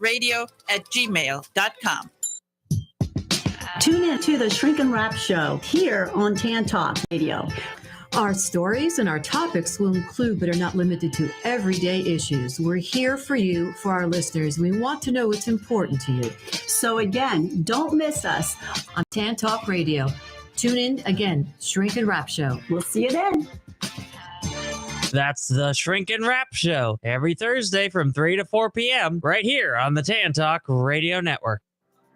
tantalkradio@gmail.com. Tune in to the Shrink and Wrap Show here on Tan Talk Radio. Our stories and our topics will include, but are not limited to, everyday issues. We're here for you, for our listeners. We want to know what's important to you. So again, don't miss us on Tan Talk Radio. Tune in again, Shrink and Wrap Show. We'll see you then. That's the Shrink and Wrap Show every Thursday from 3 to 4 p.m. right here on the Tan Talk Radio Network.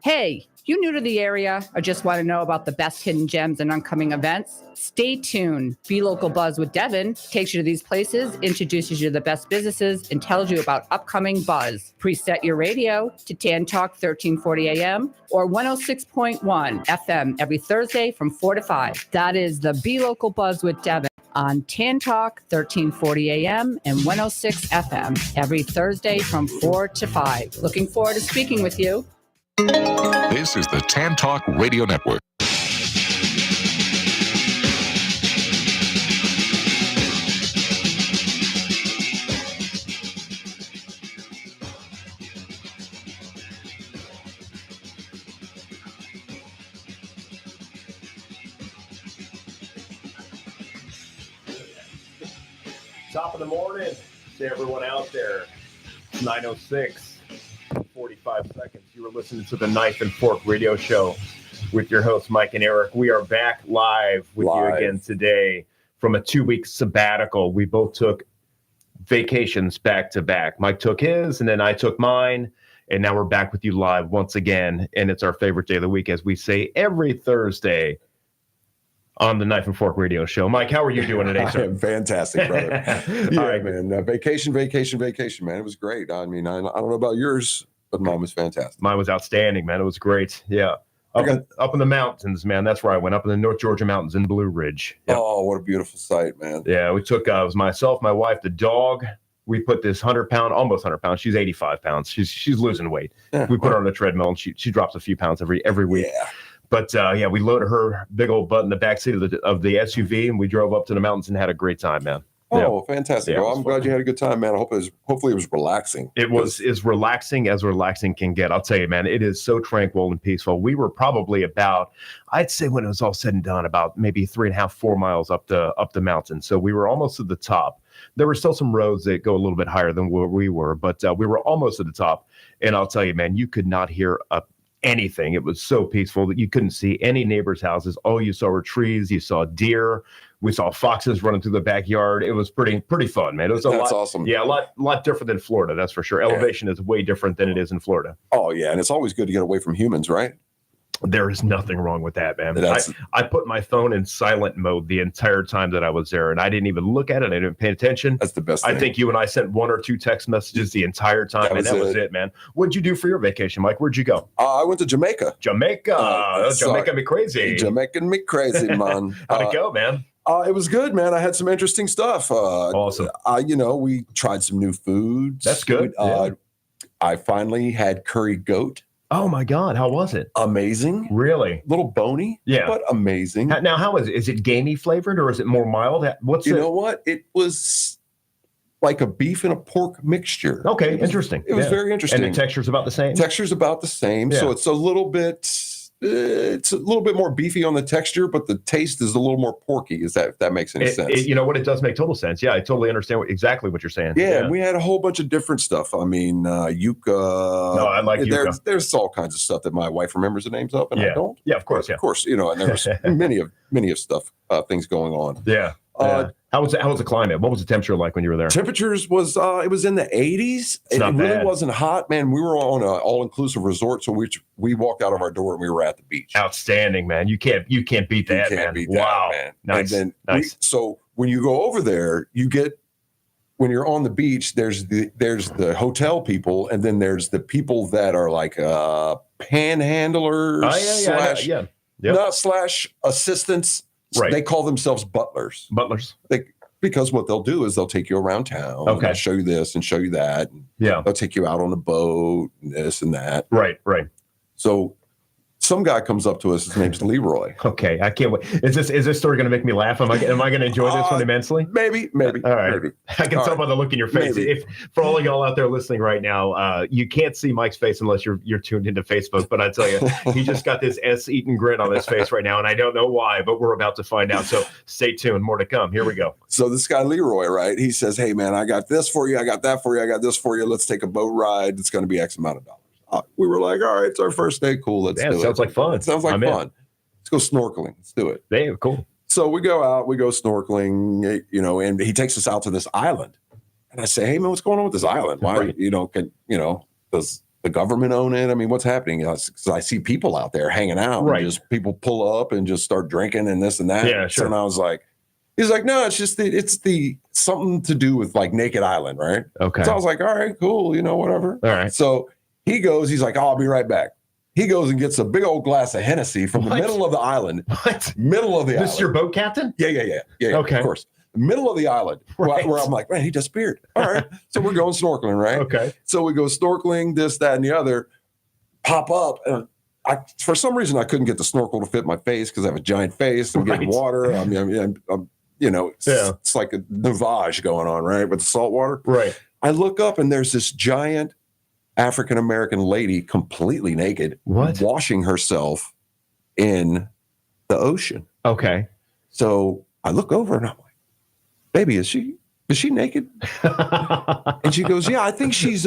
Hey, you new to the area or just want to know about the best hidden gems and upcoming events? Stay tuned. Be Local Buzz with Devin takes you to these places, introduces you to the best businesses, and tells you about upcoming buzz. Preset your radio to Tan Talk 1340 AM or 106.1 FM every Thursday from 4 to 5. That is the Be Local Buzz with Devin on Tan Talk 1340 AM and 106 FM every Thursday from 4 to 5. Looking forward to speaking with you. This is the Tan Talk Radio Network. Top of the morning to everyone out there. 9:06. 45 seconds. You were listening to the Knife and Fork Radio Show with your hosts, Mike and Eric. We are back live with you again today from a 2-week sabbatical. We both took vacations back to back. Mike took his, and then I took mine, and now we're back with you live once again. And it's our favorite day of the week, as we say every Thursday on the Knife and Fork Radio Show. Mike, how are you doing today, sir? I am fantastic, brother. All right, man. Vacation, man. It was great. I mean, I don't know about yours, but mine was fantastic. Mine was outstanding, man. It was great. Yeah. Up in the mountains, man. That's where I went, up in the North Georgia mountains in Blue Ridge. Yep. Oh, what a beautiful sight, man. Yeah, we took, it was myself, my wife, the dog. We put this 100-pound, almost 100 pounds. She's 85 pounds. She's losing weight. We put her on the treadmill, and she drops a few pounds every week. Yeah. But we loaded her big old butt in the back seat of the SUV, and we drove up to the mountains and had a great time, man. Oh, yeah. Fantastic! Yeah, well, I'm glad you had a good time, man. Hopefully it was relaxing. It was as relaxing as relaxing can get. I'll tell you, man, it is so tranquil and peaceful. We were probably about, I'd say when it was all said and done, about maybe 3.5, 4 miles up the mountain. So we were almost at the top. There were still some roads that go a little bit higher than where we were, but we were almost at the top. And I'll tell you, man, you could not hear anything. It was so peaceful that you couldn't see any neighbors' houses. All you saw were trees. You saw deer. We saw foxes running through the backyard. It was pretty fun, man. It was That's awesome. Yeah, a lot different than Florida, that's for sure. Elevation is way different than it is in Florida. Oh, yeah, and it's always good to get away from humans, right? There is nothing wrong with that, man. I put my phone in silent mode the entire time that I was there, and I didn't even look at it. I didn't pay attention. That's the best thing. I think you and I sent 1 or 2 text messages the entire time, and that was it, man. What'd you do for your vacation, Mike? Where'd you go? I went to Jamaica. Jamaica me crazy. Jamaican me crazy, man. How'd it go, man? It was good, man. I had some interesting stuff. Awesome. We tried some new foods. That's good. I finally had curry goat. Oh my God, how was it? Amazing. Really? A little bony, but amazing. Now, how is it? Is it gamey flavored or is it more mild? You know what? It was like a beef and a pork mixture. Okay, interesting. It was very interesting. And the texture's about the same? Texture's about the same. Yeah. So it's a little bit more beefy on the texture, but the taste is a little more porky. If that makes any sense? You know what? It does make total sense. Yeah, I totally understand exactly what you're saying. Yeah, we had a whole bunch of different stuff. I mean, yuca. No, I like yuca. There's all kinds of stuff that my wife remembers the names of, and I don't. Yeah, of course. Of course, and there's many of stuff, things going on. Yeah. How was the climate? What was the temperature like when you were there? Temperatures was it was in the 80s. It really wasn't hot, man. We were on an all-inclusive resort, so we walked out of our door and we were at the beach. Outstanding, man. You can't beat that, man. Wow. Man. Nice. And then so when you go over there, when you're on the beach, there's the hotel people, and then there's the people that are like panhandlers slash assistants. Right. They call themselves butlers. Because what they'll do is they'll take you around town. Okay. They'll show you this and show you that. And yeah. They'll take you out on a boat and this and that. Right. So some guy comes up to us. His name's Leroy. Okay, I can't wait. Is this story going to make me laugh? Am I going to enjoy this one immensely? Maybe. All right. Maybe. I can tell by the look in your face. Maybe. If for all of y'all out there listening right now, you can't see Mike's face unless you're tuned into Facebook. But I tell you, he just got this S-eaten grin on his face right now, and I don't know why, but we're about to find out. So stay tuned. More to come. Here we go. So this guy Leroy, right? He says, "Hey man, I got this for you. I got that for you. I got this for you. Let's take a boat ride. It's going to be X amount of dollars." We were like, "All right, it's our first day. Cool. Let's do it." Sounds like fun. It sounds like I'm fun. in. Let's go snorkeling. Let's do it. Damn, cool. So we go out, we go snorkeling, and he takes us out to this island. And I say, "Hey man, what's going on with this island? Why, Right. does the government own it? I mean, what's happening?" Because I see people out there hanging out, Right. and just people pull up and just start drinking and this and that. Yeah, sure. And I was like, he's like, "No, it's just it's the something to do with like Naked Island, right?" Okay. So I was like, "All right, cool, whatever." All right. So he goes, he's like, "I'll be right back." He goes and gets a big old glass of Hennessy from the What? middle of the island. What? Middle of the island. This is your boat captain? Yeah. Okay. Of course. Middle of the island, Right. where I'm like, man, he disappeared. All right. So we're going snorkeling, right? Okay. So we go snorkeling, this, that, and the other, pop up. And for some reason, I couldn't get the snorkel to fit my face because I have a giant face. I'm getting Right. water. I'm it's like a navage going on, right? With the salt water. Right. I look up and there's this giant African-American lady completely naked, What? washing herself in the ocean. Okay. So I look over and I'm like, "Baby, is she naked?" And she goes, "Yeah, I think she's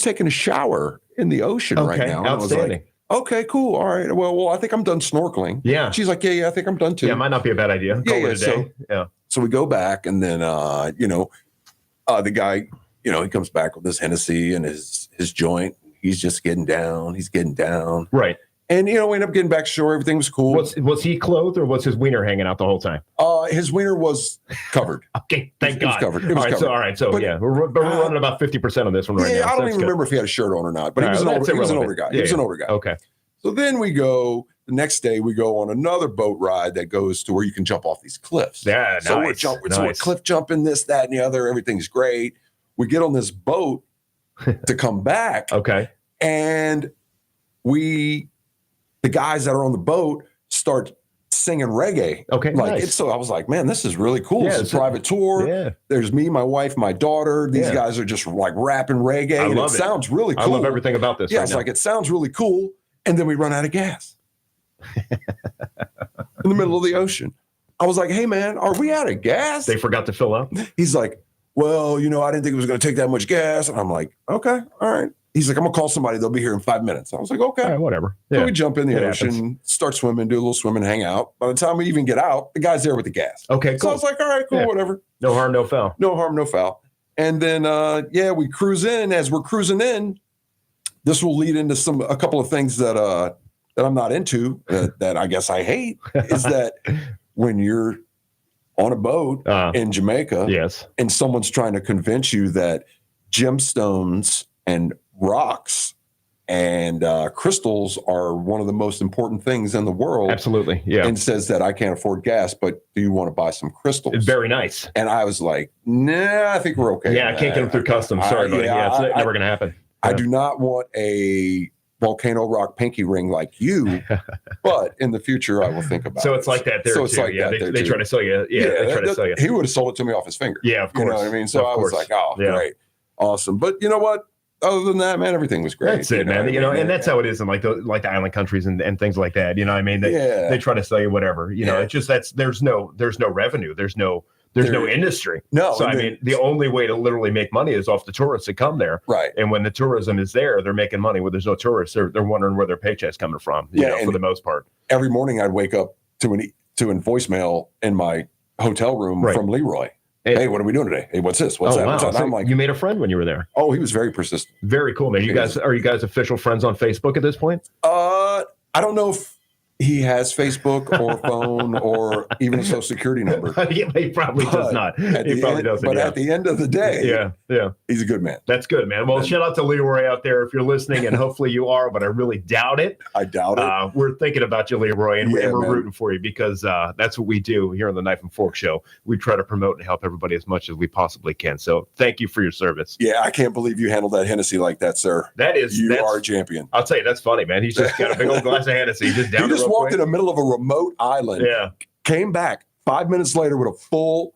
taking a shower in the ocean right Okay. now." And I was Outstanding. like, "Okay, cool. All right. Well, I think I'm done snorkeling." Yeah. She's like, "Yeah, I think I'm done too." Yeah, might not be a bad idea. Call it a day. So we go back and then the guy, he comes back with his Hennessy and his joint. He's just getting down. He's getting down. Right. And, we end up getting back to shore. Everything was cool. Was he clothed or was his wiener hanging out the whole time? His wiener was covered. Okay, thank It was God. covered. It was covered. All right. So But- yeah, we're running about 50% of this one right now. I don't That's even good. remember if he had a shirt on or not, but All he was right, an that's older irrelevant. guy. Yeah, He was an yeah. older guy. Okay. So then the next day we go on another boat ride that goes to where you can jump off these cliffs. Yeah, So nice. so we're Nice. cliff jumping, this, that, and the other. Everything's great. We get on this boat to come back, Okay. and the guys that are on the boat start singing reggae. Okay, nice. So I was like, man, this is really cool. Yeah, It's a private tour. Yeah. There's me, my wife, my daughter. These Yeah. guys are just like rapping reggae. I And love it it. sounds really cool. I love everything about this. Yeah, right it's now. like, it sounds really cool. And then we run out of gas in the middle of the ocean. I was like, "Hey man, are we out of gas?" They forgot to fill up. He's like, "Well, I didn't think it was going to take that much gas." And I'm like, "Okay, all right." He's like, "I'm going to call somebody. They'll be here in 5 minutes." I was like, "Okay." All right, whatever. So Yeah. we jump in the It ocean, happens. start swimming, do a little swimming, hang out. By the time we even get out, the guy's there with the gas. Okay, So cool. I was like, "All right, cool, Yeah. whatever. No harm, no foul. No harm, no foul." And then, we cruise in. As we're cruising in, this will lead into a couple of things that I'm not into, that I guess I hate, is that when you're on a boat in Jamaica, Yes. and someone's trying to convince you that gemstones and rocks and crystals are one of the most important things in the world, Absolutely. Yeah. and says that I can't afford gas, but do you want to buy some crystals? It's very nice. And I was like, "Nah, I think we're okay." Yeah, I with can't get them that. through customs. Sorry, buddy. Yeah, it's never going to happen. I do not want a volcano rock pinky ring like you, but in the future I will think about it. So it's like that there So too. it's like Yeah, that there they too. try to sell you. Yeah, they try to sell you. He would have sold it to me off his finger. Yeah, of course. You know what I mean? So Of I was course. like, "Oh, Yeah. great. Awesome." But you know what? Other than that, man, everything was great. That's it, man. what I mean? And that's how it is in like the island countries and things like that. You know what I mean? They try to sell you whatever. Yeah. It's just there's no revenue. There's no industry. No, So and I then- mean, the only way to literally make money is off the tourists that come there. Right. And when the tourism is there, they're making money. When there's no tourists, they're wondering where their paycheck's coming from. You know, and for the most part. Every morning I'd wake up to a voicemail in my hotel room Right. from Leroy. Hey. "Hey, what are we doing today? Hey, what's this? What's Oh that? wow! What's that?" And So I'm like, you made a friend when you were there. "Oh, he was very persistent." Very cool, man. Are you guys official friends on Facebook at this point? I don't know if he has Facebook or phone or even a social security number. He probably does not. He probably doesn't. But at the end of the day, yeah, he's a good man. That's good, man. Well, shout out to Leroy out there if you're listening, and hopefully you are, but I really doubt it. I doubt it. We're thinking about you, Leroy, and we're man. rooting for you because that's what we do here on the Knife and Fork Show. We try to promote and help everybody as much as we possibly can. So thank you for your service. Yeah, I can't believe you handled that Hennessy like that, sir. You are a champion. I'll tell you, that's funny, man. He's just got a big old glass of Hennessy. He just walked in the middle of a remote island. Yeah. Came back 5 minutes later with a full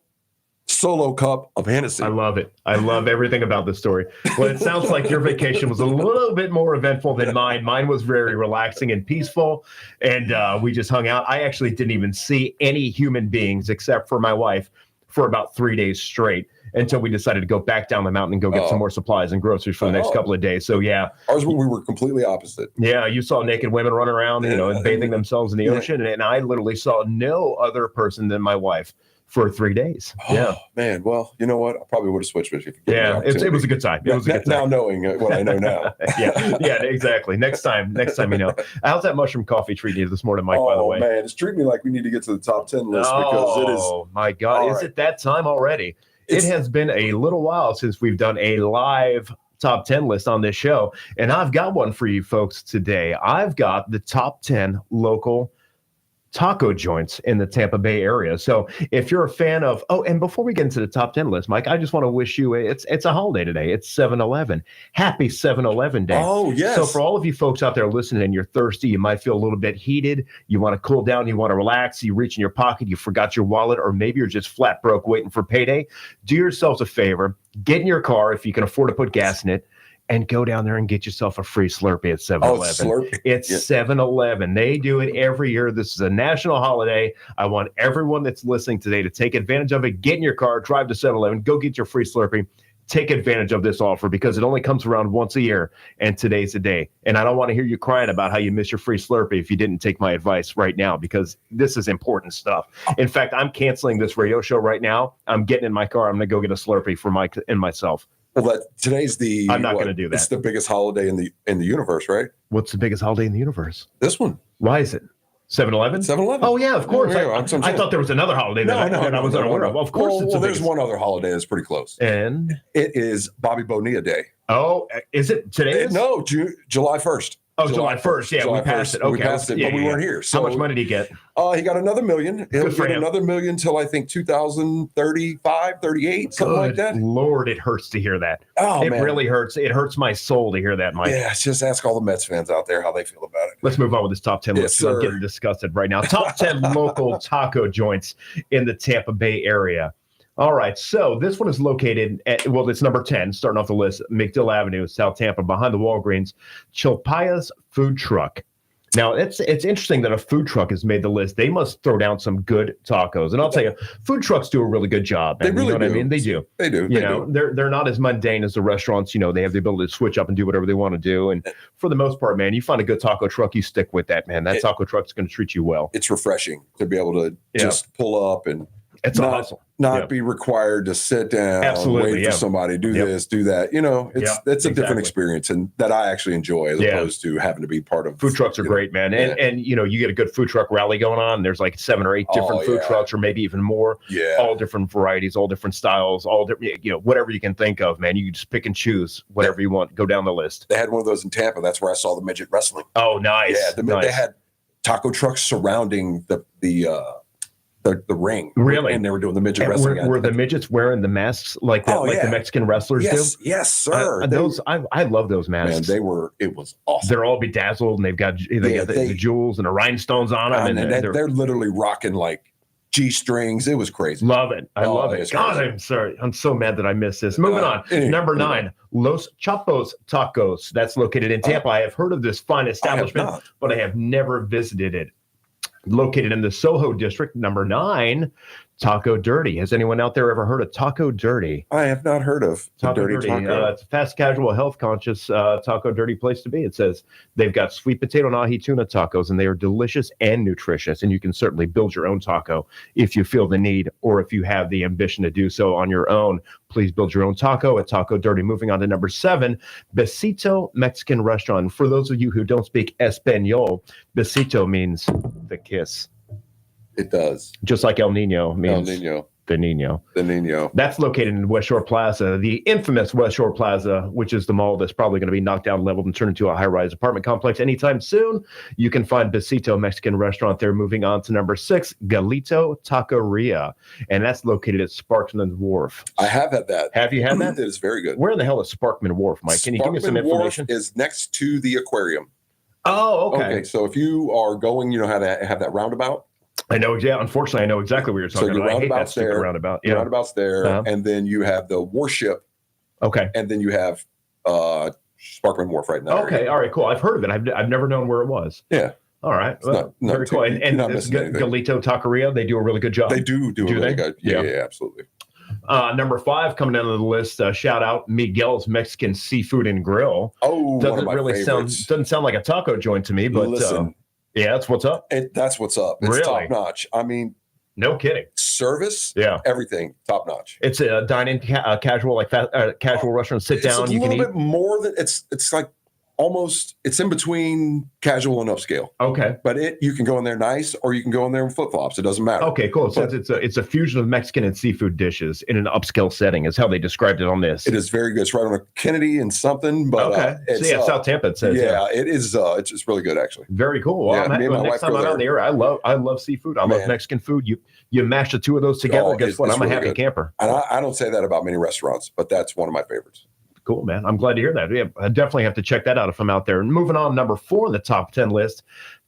solo cup of Hennessy. I love it. I love everything about this story. Well, it sounds like your vacation was a little bit more eventful than mine. Mine was very relaxing and peaceful, and we just hung out. I actually didn't even see any human beings except for my wife for about 3 days straight until we decided to go back down the mountain and go get some more supplies and groceries for the next couple of days. So, yeah. Ours, we were completely opposite. Yeah, you saw naked women running around, and bathing themselves in the ocean, and I literally saw no other person than my wife for 3 days. Oh, man. Well, you know what? I probably would have switched with you. It was a good time. It was a good time. Now knowing what I know now. yeah, exactly. Next time, you know. How's that mushroom coffee treating you this morning, Mike, by the way? Oh, man. It's treating me like we need to get to the top 10 list because it is. Oh, my God. Is it that time already? It has been a little while since we've done a live top 10 list on this show, and I've got one for you folks today. I've got the top 10 local taco joints in the Tampa Bay area. So if you're a fan of, and before we get into the top 10 list, Mike, I just want to wish you, it's a holiday today. It's 7-Eleven. Happy 7-Eleven Day. Oh, yes. So for all of you folks out there listening and you're thirsty, you might feel a little bit heated. You want to cool down. You want to relax. You reach in your pocket. You forgot your wallet, or maybe you're just flat broke waiting for payday. Do yourselves a favor. Get in your car if you can afford to put gas in it, and go down there and get yourself a free Slurpee at 7-Eleven. It's 7-Eleven. They do it every year. This is a national holiday. I want everyone that's listening today to take advantage of it. Get in your car, drive to 7-Eleven, go get your free Slurpee. Take advantage of this offer because it only comes around once a year, and today's the day. And I don't want to hear you crying about how you miss your free Slurpee if you didn't take my advice right now, because this is important stuff. In fact, I'm canceling this radio show right now. I'm getting in my car. I'm going to go get a Slurpee for Mike and myself. Well, today's I'm not going to do that. It's the biggest holiday in the universe, right? What's the biggest holiday in the universe? This one. Why is it? 7-Eleven? 7-Eleven. Oh, yeah, of course. Yeah, I thought there was another holiday that I was unaware of. Well, of course it's there's one other holiday that's pretty close. And? It is Bobby Bonilla Day. Oh, is it today? No, July 1st. Oh, July 1st. Yeah, we passed it. Okay. We passed it, but we weren't here. So how much money did he get? He got another $1 million. He'll get another $1 million till I think 2035, 38, something like that. Lord, it hurts to hear that. Oh, it man. really hurts. It hurts my soul to hear that, Mike. Yeah, just ask all the Mets fans out there how they feel about it. Let's move on with this top 10 list. I'm getting disgusted right now. Top 10 local taco joints in the Tampa Bay area. All right, so this one is located at, it's number 10, starting off the list, McDill Avenue, South Tampa, behind the Walgreens, Chilpaya's Food Truck. Now, it's interesting that a food truck has made the list. They must throw down some good tacos. And I'll tell you, food trucks do a really good job. They really do. You know what I mean? They do. They do. They're not as mundane as the restaurants. They have the ability to switch up and do whatever they want to do. And for the most part, man, you find a good taco truck, you stick with that, man. That taco truck's going to treat you well. It's refreshing to be able to just pull up and it's a hustle. Not be required to sit down, wait for somebody, do this, do that. It's a different experience, and that I actually enjoy as opposed to having to be part of. Food trucks are great, man. And you get a good food truck rally going on. There's like 7 or 8 different food trucks, or maybe even more. Yeah. All different varieties, all different styles, all different, whatever you can think of, man. You can just pick and choose whatever you want. Go down the list. They had one of those in Tampa. That's where I saw the midget wrestling. Oh, nice. Yeah, they had taco trucks surrounding the ring. Really? And they were doing the midget wrestling. Were the midgets wearing the masks like that, the Mexican wrestlers do? Yes, sir. I love those masks. Man, it was awesome. They're all bedazzled, and they've got the jewels and the rhinestones on them. And they're literally rocking like G-strings. It was crazy. Love it. I love it. God, I'm sorry. I'm so mad that I missed this. Moving on. Number 9, Los Chapos Tacos. That's located in Tampa. I have heard of this fine establishment, but I have never visited it. Located in the Soho district. Number 9, Taco Dirty. Has anyone out there ever heard of Taco Dirty? I have not heard of Taco Dirty Taco. It's a fast casual, health conscious taco dirty place to be. It says they've got sweet potato and ahi tuna tacos, and they are delicious and nutritious. And you can certainly build your own taco if you feel the need or if you have the ambition to do so on your own. Please build your own taco at Taco Dirty. Moving on to number 7, Besito Mexican Restaurant. For those of you who don't speak Espanol, Besito means the kiss. It does. Just like El Nino means El Nino. The Nino. The Nino. That's located in West Shore Plaza, the infamous West Shore Plaza, which is the mall that's probably going to be knocked down, leveled, and turned into a high-rise apartment complex anytime soon. You can find Besito Mexican Restaurant there. Moving on to number 6, Galito Taqueria, and that's located at Sparkman Wharf. I have had that. Have you had that? It is very good. Where in the hell is Sparkman Wharf, Mike? Can you give me some information? Wharf is next to the aquarium. Oh, okay. So if you are going, how to have that roundabout. I know. Yeah, unfortunately, I know exactly what you're talking about. I hate that stupid roundabout. Yeah. Roundabout's there, and then you have the warship. Okay. And then you have Sparkman Wharf right now. Okay. All right. Cool. I've heard of it. I've never known where it was. Yeah. All right. Well, very cool. And Galito Taqueria, they do a really good job. They do a really good. Yeah, absolutely. Number 5 coming down on the list. Shout out Miguel's Mexican Seafood and Grill. Oh, doesn't really doesn't sound like a taco joint to me, but listen. Yeah, that's what's up. That's what's up. It's really top notch. I mean, no kidding. Service, everything top notch. It's a dine-in casual, like casual restaurant. Sit down, you can eat. It's a little bit more than it's like almost. It's in between casual and upscale. Okay, but you can go in there nice, or you can go in there in flip flops. It doesn't matter. Okay, cool. It says it's a fusion of Mexican and seafood dishes in an upscale setting. Is how they described it on this. It is very good. It's right on a Kennedy and something. But it's South Tampa. It says. Yeah, it is. It's just really good, actually. Very cool. Well, next time I'm out there, I love seafood. I love Mexican food. You mash the two of those together. Guess what? I'm a happy camper. And I don't say that about many restaurants, but that's one of my favorites. Cool, man. I'm glad to hear that. Yeah, I definitely have to check that out if I'm out there. And moving on, number 4 in the top 10 list,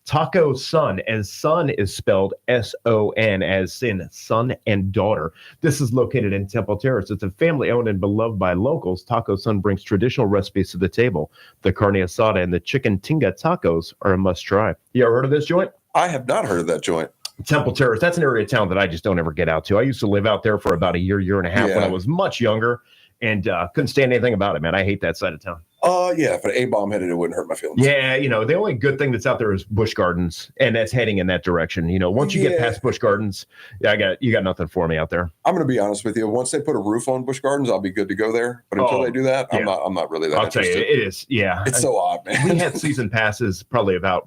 Taco Sun. And Sun is spelled S-O-N, as in son and daughter. This is located in Temple Terrace. It's a family-owned and beloved by locals. Taco Sun brings traditional recipes to the table. The carne asada and the chicken tinga tacos are a must-try. You ever heard of this joint? I have not heard of that joint. Temple Terrace. That's an area of town that I just don't ever get out to. I used to live out there for about a year and a half when I was much younger. And couldn't stand anything about it, man. I hate that side of town. Yeah, if an A-bomb hit it wouldn't hurt my feelings. Yeah, the only good thing that's out there is Busch Gardens, and that's heading in that direction. Once you get past Busch Gardens, you got nothing for me out there. I'm going to be honest with you. Once they put a roof on Busch Gardens, I'll be good to go there. But until they do that, I'm not really that interested. I'll tell you, it is. Yeah, it's so odd, man. We had season passes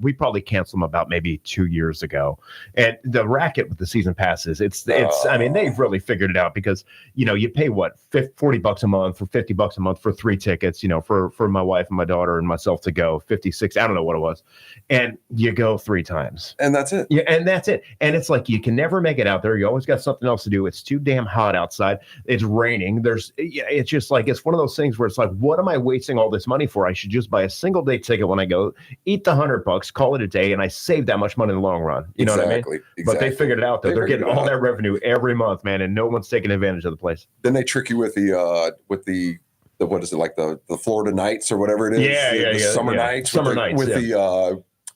we probably canceled them about maybe 2 years ago, and the racket with the season passes, it's. I mean, they've really figured it out because you pay what $40 a month or $50 a month for 3 tickets. For my wife and my daughter and myself to go 56. I don't know what it was. And you go 3 times. And that's it. Yeah. And that's it. And it's like, you can never make it out there. You always got something else to do. It's too damn hot outside. It's raining. It's just like, it's one of those things where it's like, what am I wasting all this money for? I should just buy a single day ticket when I go, eat the $100, call it a day. And I save that much money in the long run. You know what I mean? But they figured it out though. They're getting all that revenue every month, man. And no one's taking advantage of the place. Then they trick you with the what is it, like the Florida nights or whatever it is? The summer nights.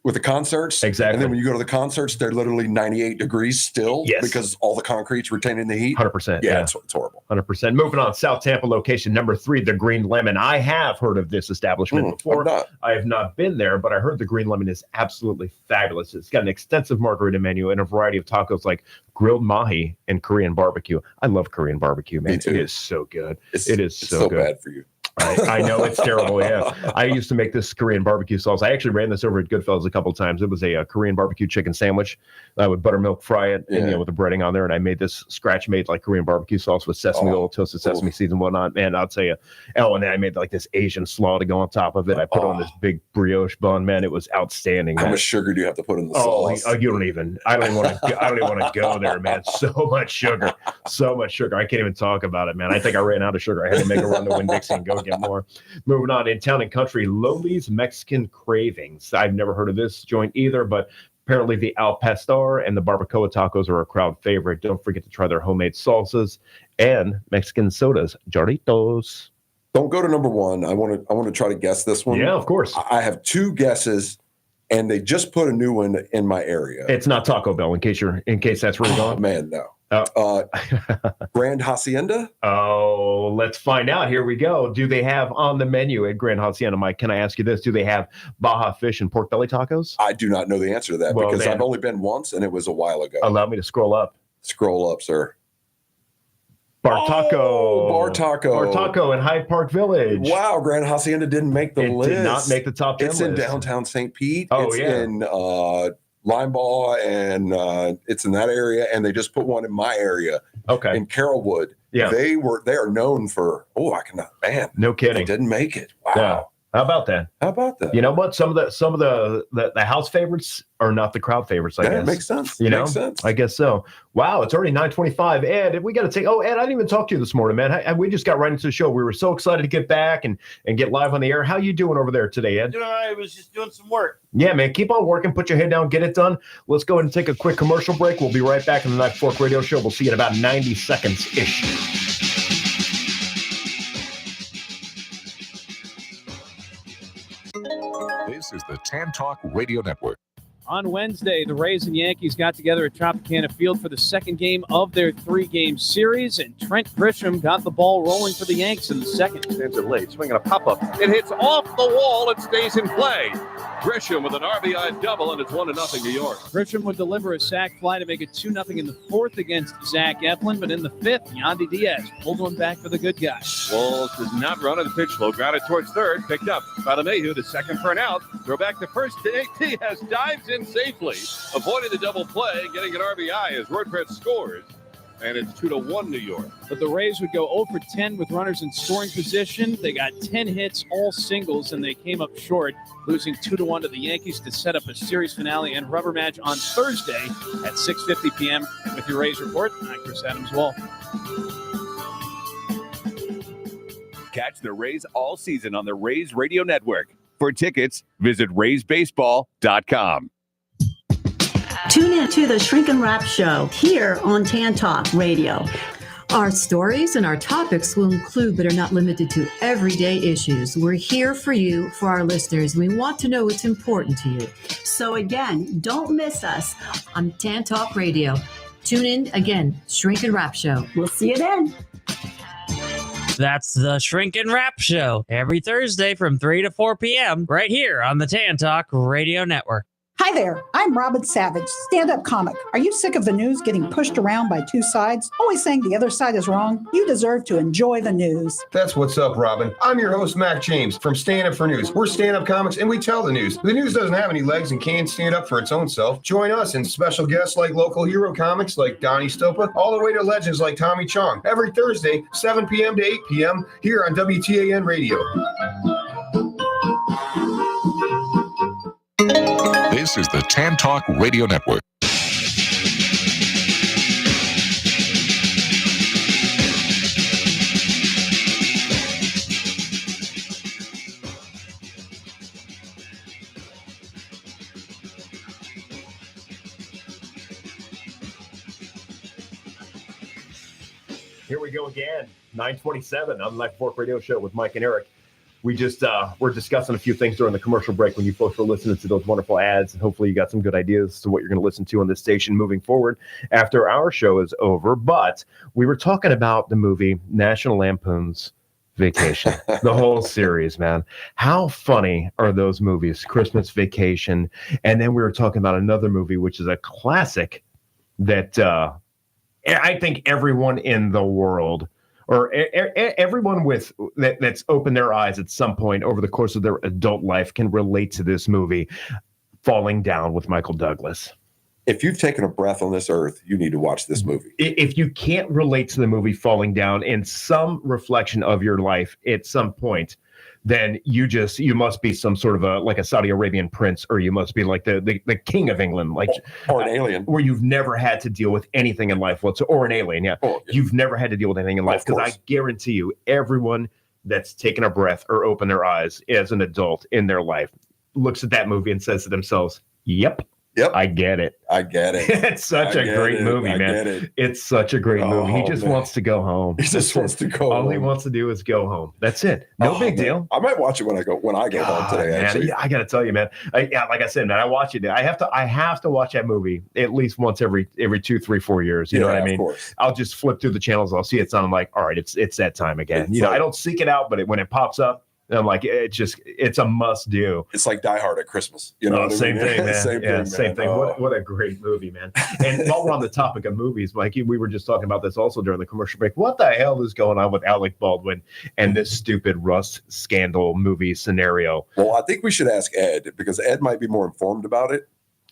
With the concerts. Exactly. And then when you go to the concerts, they're literally 98 degrees still because all the concrete's retaining the heat. 100%. Yeah, it's horrible. 100%. Moving on, South Tampa location number 3, the Green Lemon. I have heard of this establishment before. I have not been there, but I heard the Green Lemon is absolutely fabulous. It's got an extensive margarita menu and a variety of tacos like grilled mahi and Korean barbecue. I love Korean barbecue, man. It is so good. It is so good. Bad for you. I know it's terrible. Yeah, I used to make this Korean barbecue sauce. I actually ran this over at Goodfellas a couple of times. It was a Korean barbecue chicken sandwich. I would buttermilk fry it, and with the breading on there. And I made this scratch-made like Korean barbecue sauce with sesame oil, toasted sesame seeds, and whatnot. Man, I'll tell you. Oh, and then I made like this Asian slaw to go on top of it. I put on this big brioche bun. Man, it was outstanding. Man. How much sugar do you have to put in the sauce? Oh, you don't even. I don't even want to go there, man. So much sugar. I can't even talk about it, man. I think I ran out of sugar. I had to make a run to Winn-Dixie and go get more. Moving on, in Town and Country, Loli's Mexican Cravings. I've never heard of this joint either, but apparently the Al Pastor and the Barbacoa tacos are a crowd favorite. Don't forget to try their homemade salsas and Mexican sodas, Jarritos. Don't go to number 1. I want to try to guess this one. Yeah, of course. I have 2 guesses, and they just put a new one in my area. It's not Taco Bell, in case that's really gone. Man, no. Grand Hacienda. Oh, let's find out. Here we go. Do they have on the menu at Grand Hacienda, Mike? Can I ask you this? Do they have Baja fish and pork belly tacos? I do not know the answer to that because I've only been once, and it was a while ago. Allow me to scroll up. Scroll up, sir. Bar Taco. Oh, Bar Taco. Bar Taco in Hyde Park Village. Wow, Grand Hacienda didn't make the list. It did not make the top 10 It's list. in downtown St. Pete. Oh, it's yeah. in Limbaugh, and it's in that area, and they just put one in my area. Okay. In Carrollwood. Yeah. They are known for, No kidding. They didn't make it. Wow. Yeah. How about that? How about that? You know what? Some of the house favorites are not the crowd favorites, I guess. That makes sense. Makes sense. I guess so. Wow, it's already 9:25. Ed, we got to take. Oh, Ed, I didn't even talk to you this morning, man. We just got right into the show. We were so excited to get back and get live on the air. How you doing over there today, Ed? Doing all right. I was just doing some work. Yeah, man. Keep on working. Put your head down. Get it done. Let's go ahead and take a quick commercial break. We'll be right back in the Night Fork Radio Show. We'll see you in about 90 seconds-ish. This is the Tan Talk Radio Network. On Wednesday, the Rays and Yankees got together at Tropicana Field for the second game of their three-game series, and Trent Grisham got the ball rolling for the Yanks in the second. Stands it late, swinging a pop-up. It hits off the wall. It stays in play. Grisham with an RBI double, and it's 1-0 New York. Grisham would deliver a sac fly to make it 2-0 in the fourth against Zach Eflin, but in the fifth, Yandy Diaz pulled one back for the good guy. Walls does not run on the pitch flow. Grounded towards third. Picked up by LeMahieu, the second for an out. Throw back to first. Diaz dives in safely, avoiding the double play, getting an RBI as WordPress scores. And it's 2-1 New York. But the Rays would go 0 for 10 with runners in scoring position. They got 10 hits, all singles, and they came up short, losing 2-1 to the Yankees to set up a series finale and rubber match on Thursday at 6:50 p.m. With your Rays report, I'm Chris Adams-Wall. Catch the Rays all season on the Rays Radio Network. For tickets, visit RaysBaseball.com. Tune in to the Shrink and Wrap Show here on Tan Talk Radio. Our stories and our topics will include, but are not limited to, everyday issues. We're here for you, for our listeners. We want to know what's important to you. So again, don't miss us on Tan Talk Radio. Tune in again, Shrink and Wrap Show. We'll see you then. That's the Shrink and Wrap Show every Thursday from 3 to 4 p.m. right here on the Tan Talk Radio Network. Hi there, I'm Robin Savage, stand-up comic. Are you sick of the news getting pushed around by two sides, always saying the other side is wrong? You deserve to enjoy the news. That's what's up, Robin. I'm your host, Mac James, from Stand Up for News. We're stand-up comics, and we tell the news. The news doesn't have any legs and can't stand up for its own self. Join us and special guests like local hero comics like Donnie Stopa, all the way to legends like Tommy Chong, every Thursday, 7 p.m. to 8 p.m. here on WTAN Radio. This is the Tan Talk Radio Network. Here we go again. 9:27 on the Night Fork Radio Show with Mike and Eric. We just we're discussing a few things during the commercial break when you folks were listening to those wonderful ads, and hopefully you got some good ideas to what you're going to listen to on this station moving forward after our show is over. But we were talking about the movie National Lampoon's Vacation, the whole series, man. How funny are those movies? Christmas Vacation, and then we were talking about another movie which is a classic that I think everyone in the world, or everyone with that's opened their eyes at some point over the course of their adult life, can relate to this movie, Falling Down with Michael Douglas. If you've taken a breath on this earth, you need to watch this movie. If you can't relate to the movie Falling Down in some reflection of your life at some point, then you must be some sort of a Saudi Arabian prince, or you must be like the king of England, or an alien, where you've never had to deal with anything in life whatsoever, or an alien. Yeah, you've never had to deal with anything in life, because I guarantee you, everyone that's taken a breath or opened their eyes as an adult in their life looks at that movie and says to themselves, "Yep, Yep. I get it. It's such a great movie, man. It's such a great movie. He just wants to go home. He just wants to go home. All he wants to do is go home. That's it. No big deal. I might watch it when I go home today. Man, Actually, I got to tell you, man. Like I said, man, I watch it. I have to watch that movie at least once every 2, 3, 4 years. You know what I mean? Of course. I'll just flip through the channels. I'll see it's on. I'm like, all right, it's that time again. It's I don't seek it out, but when it pops up, I'm like, it's a must do. It's like Die Hard at Christmas. You know, same thing, man. Same thing. What a great movie, man. And while we're on the topic of movies, Mikey, we were just talking about this also during the commercial break. What the hell is going on with Alec Baldwin and this stupid Rust scandal movie scenario? Well, I think we should ask Ed, because Ed might be more informed about it.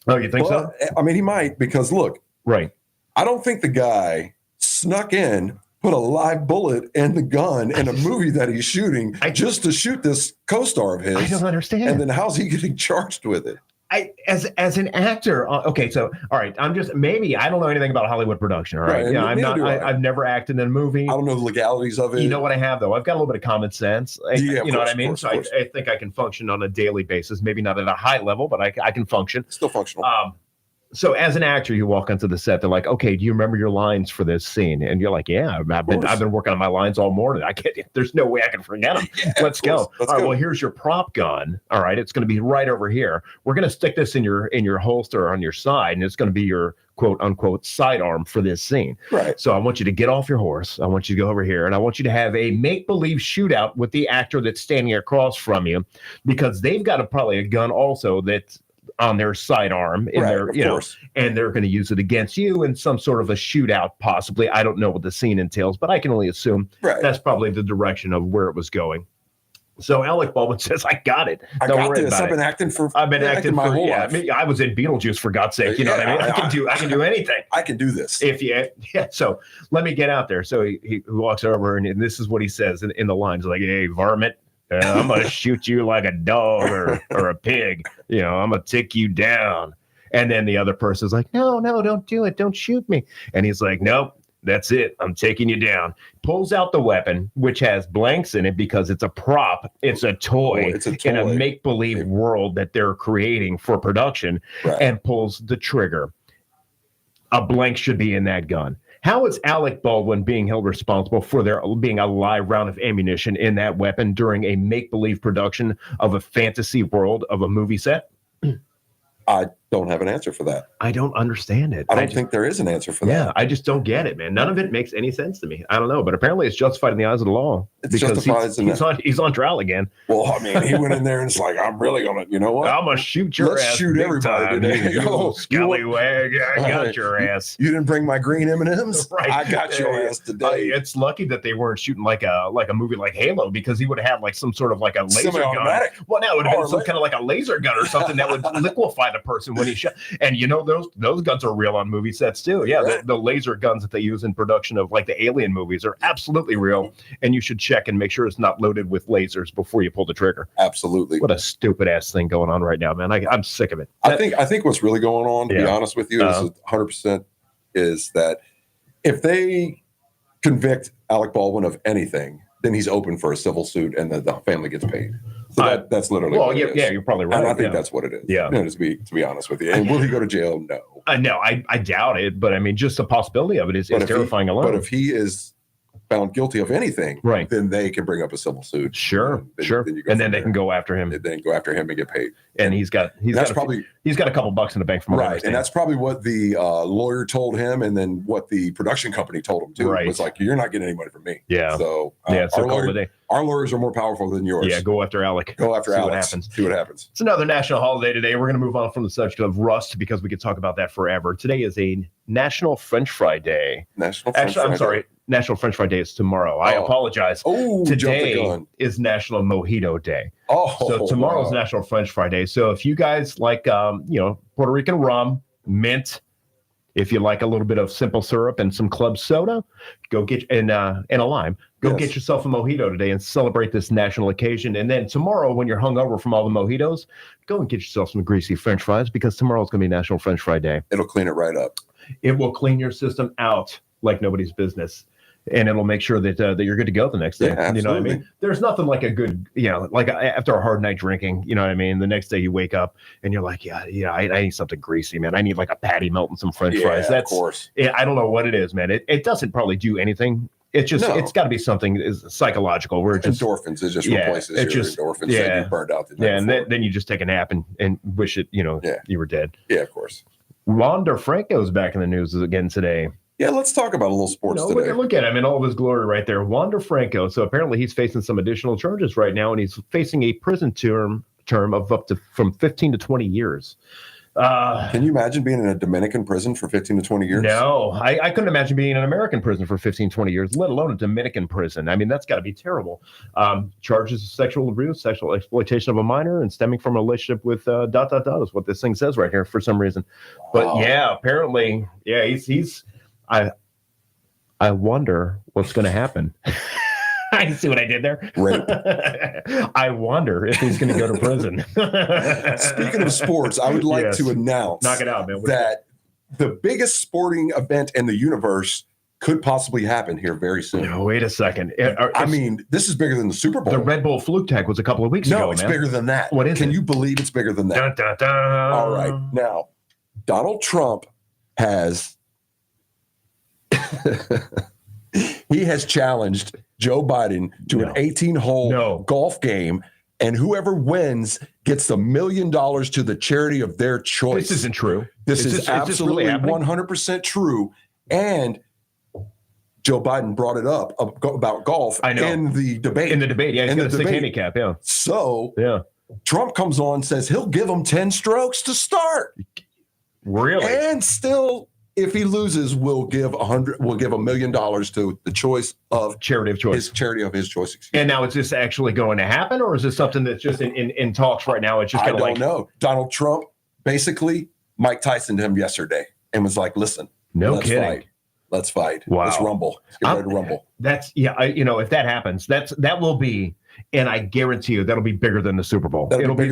Oh, you think so? I mean, he might, because look, right. I don't think the guy snuck in, put a live bullet in the gun in a movie that he's shooting just to shoot this co-star of his. I don't understand. And then how's he getting charged with it? As an actor, okay, so all right, I don't know anything about Hollywood production. All right, Right, yeah, I've never acted in a movie. I don't know the legalities of it. You know what I have though? I've got a little bit of common sense. Yeah, you know what I mean? Of So course. I think I can function on a daily basis. Maybe not at a high level, but I can function. Still functional. So as an actor, you walk onto the set. They're like, "Okay, do you remember your lines for this scene?" And you're like, "Yeah, I've been working on my lines all morning. There's no way I can forget them. Let's go. All right, well, here's your prop gun. All right, it's going to be right over here. We're going to stick this in your holster on your side, and it's going to be your quote unquote sidearm for this scene. Right. So I want you to get off your horse. I want you to go over here, and I want you to have a make believe shootout with the actor that's standing across from you, because they've got probably a gun also that's on their sidearm in their, and they're going to use it against you in some sort of a shootout, possibly. I don't know what the scene entails, but I can only assume that's probably the direction of where it was going. So Alec Baldwin says, "I got it. I've been acting my whole life. I was in Beetlejuice, for God's sake. You know what I mean? I can do anything. I can do this. So let me get out there." So he walks over, and this is what he says in the lines, like, "Hey, varmint. I'm going to shoot you like a dog or a pig. I'm going to take you down." And then the other person's like, no, don't do it. Don't shoot me. And he's like, "Nope, that's it. I'm taking you down." Pulls out the weapon, which has blanks in it because it's a prop. It's a toy, in a make-believe world that they're creating for production, and pulls the trigger. A blank should be in that gun. How is Alec Baldwin being held responsible for there being a live round of ammunition in that weapon during a make-believe production of a fantasy world of a movie set? I don't have an answer for that. I don't understand it. I don't think there is an answer for that. Yeah, I just don't get it, man. None of it makes any sense to me. I don't know, but apparently it's justified in the eyes of the law. It's justified. He's on trial again. Well, I mean, he went in there and it's like, "I'm really gonna, you know what? I'm gonna shoot your Let's ass. shoot everybody today. You scallywag! I got your ass. You didn't bring my green M&Ms. Right. I got your ass today." It's lucky that they weren't shooting like a movie like Halo, because he would have had like some sort of like a laser gun. Well, now it would have been some kind of like a laser gun or something that would liquefy the person when he shot. And those guns are real on movie sets too. Yeah, the laser guns that they use in production of like the Alien movies are absolutely real, and you should check and make sure it's not loaded with lasers before you pull the trigger. Absolutely. What a stupid ass thing going on right now, man. I'm sick of it. I think what's really going on, to be honest with you, is 100% is that if they convict Alec Baldwin of anything, then he's open for a civil suit, and the family gets paid. So that's literally what it is. Yeah, you're probably right. And I think that's what it is. Yeah. To be honest with you. And will he go to jail? No. No, I doubt it. But I mean, just the possibility of it is terrifying alone. But if he is found guilty of anything, then they can bring up a civil suit. Sure. Then they can go after him. Then go after him and get paid. And he's got a couple bucks in the bank from right. And that's probably what the lawyer told him, and then what the production company told him too. Was like, "You're not getting any money from me." Yeah. So our lawyers are more powerful than yours. Yeah, go after Alec. Go after See Alex. what happens. See what happens. It's another national holiday today. We're going to move on from the subject of rust because we could talk about that forever. Today is a National French Fry Day. National French Fry Day is tomorrow. I apologize. Oh, today is National Mojito Day. Oh, so tomorrow's National French Fry Day. So if you guys like, Puerto Rican rum, mint, if you like a little bit of simple syrup and some club soda, go get and a lime. Go get yourself a mojito today and celebrate this national occasion. And then tomorrow, when you're hungover from all the mojitos, go and get yourself some greasy French fries, because tomorrow's going to be National French Fry Day. It'll clean it right up. It will clean your system out like nobody's business. and it'll make sure that you're good to go the next day. Yeah, you know what I mean? absolutely. There's nothing like a good, like after a hard night drinking, you know what I mean? The next day you wake up and you're like, I need something greasy, man. I need like a patty melt and some French fries. That's, of course. I don't know what it is, man. It doesn't probably do anything. It's just, it's got to be something psychological. Where just endorphins, it just replaces your endorphins that you burned out the day and then you just take a nap and wish it, you were dead. Yeah, of course. Wander Franco's back in the news again today. Yeah, let's talk about a little sports today. Look at him in all of his glory right there. Wander Franco. So apparently he's facing some additional charges right now, and he's facing a prison term of up to from 15 to 20 years. Can you imagine being in a Dominican prison for 15 to 20 years? No, I couldn't imagine being in an American prison for 15, 20 years, let alone a Dominican prison. I mean, that's got to be terrible. Charges of sexual abuse, sexual exploitation of a minor, and stemming from a relationship with ... is what this thing says right here for some reason. But yeah, apparently, he's I wonder what's going to happen. I see what I did there. Rape. I wonder if he's going to go to prison. Speaking of sports, I would like to announce Knock it out, man. that the biggest sporting event in the universe could possibly happen here very soon. No, wait a second. I mean, this is bigger than the Super Bowl. The Red Bull fluke tag was a couple of weeks ago. No, it's bigger than that. What is it? Can you believe it's bigger than that? Dun, dun, dun. All right. Now, Donald Trump has he has challenged Joe Biden to an 18-hole golf game, and whoever wins gets $1 million to the charity of their choice. This isn't true. This is absolutely really 100% true. And Joe Biden brought it up about golf in the debate. In the debate, yeah, he's got a 6 handicap, yeah. So Trump comes on and says he'll give him 10 strokes to start. Really? And still, if he loses, we'll give $1 million to the choice of charity of choice. His charity of his choice. And now, is this actually going to happen, or is this something that's just in talks right now? It's just I don't know. Donald Trump basically Mike Tysoned him yesterday and was like, "Listen, let's kidding. Let's fight. Wow. Let's rumble. Let's get ready to rumble." That's if that happens, that will be, and I guarantee you that'll be bigger than the Super Bowl. It'll be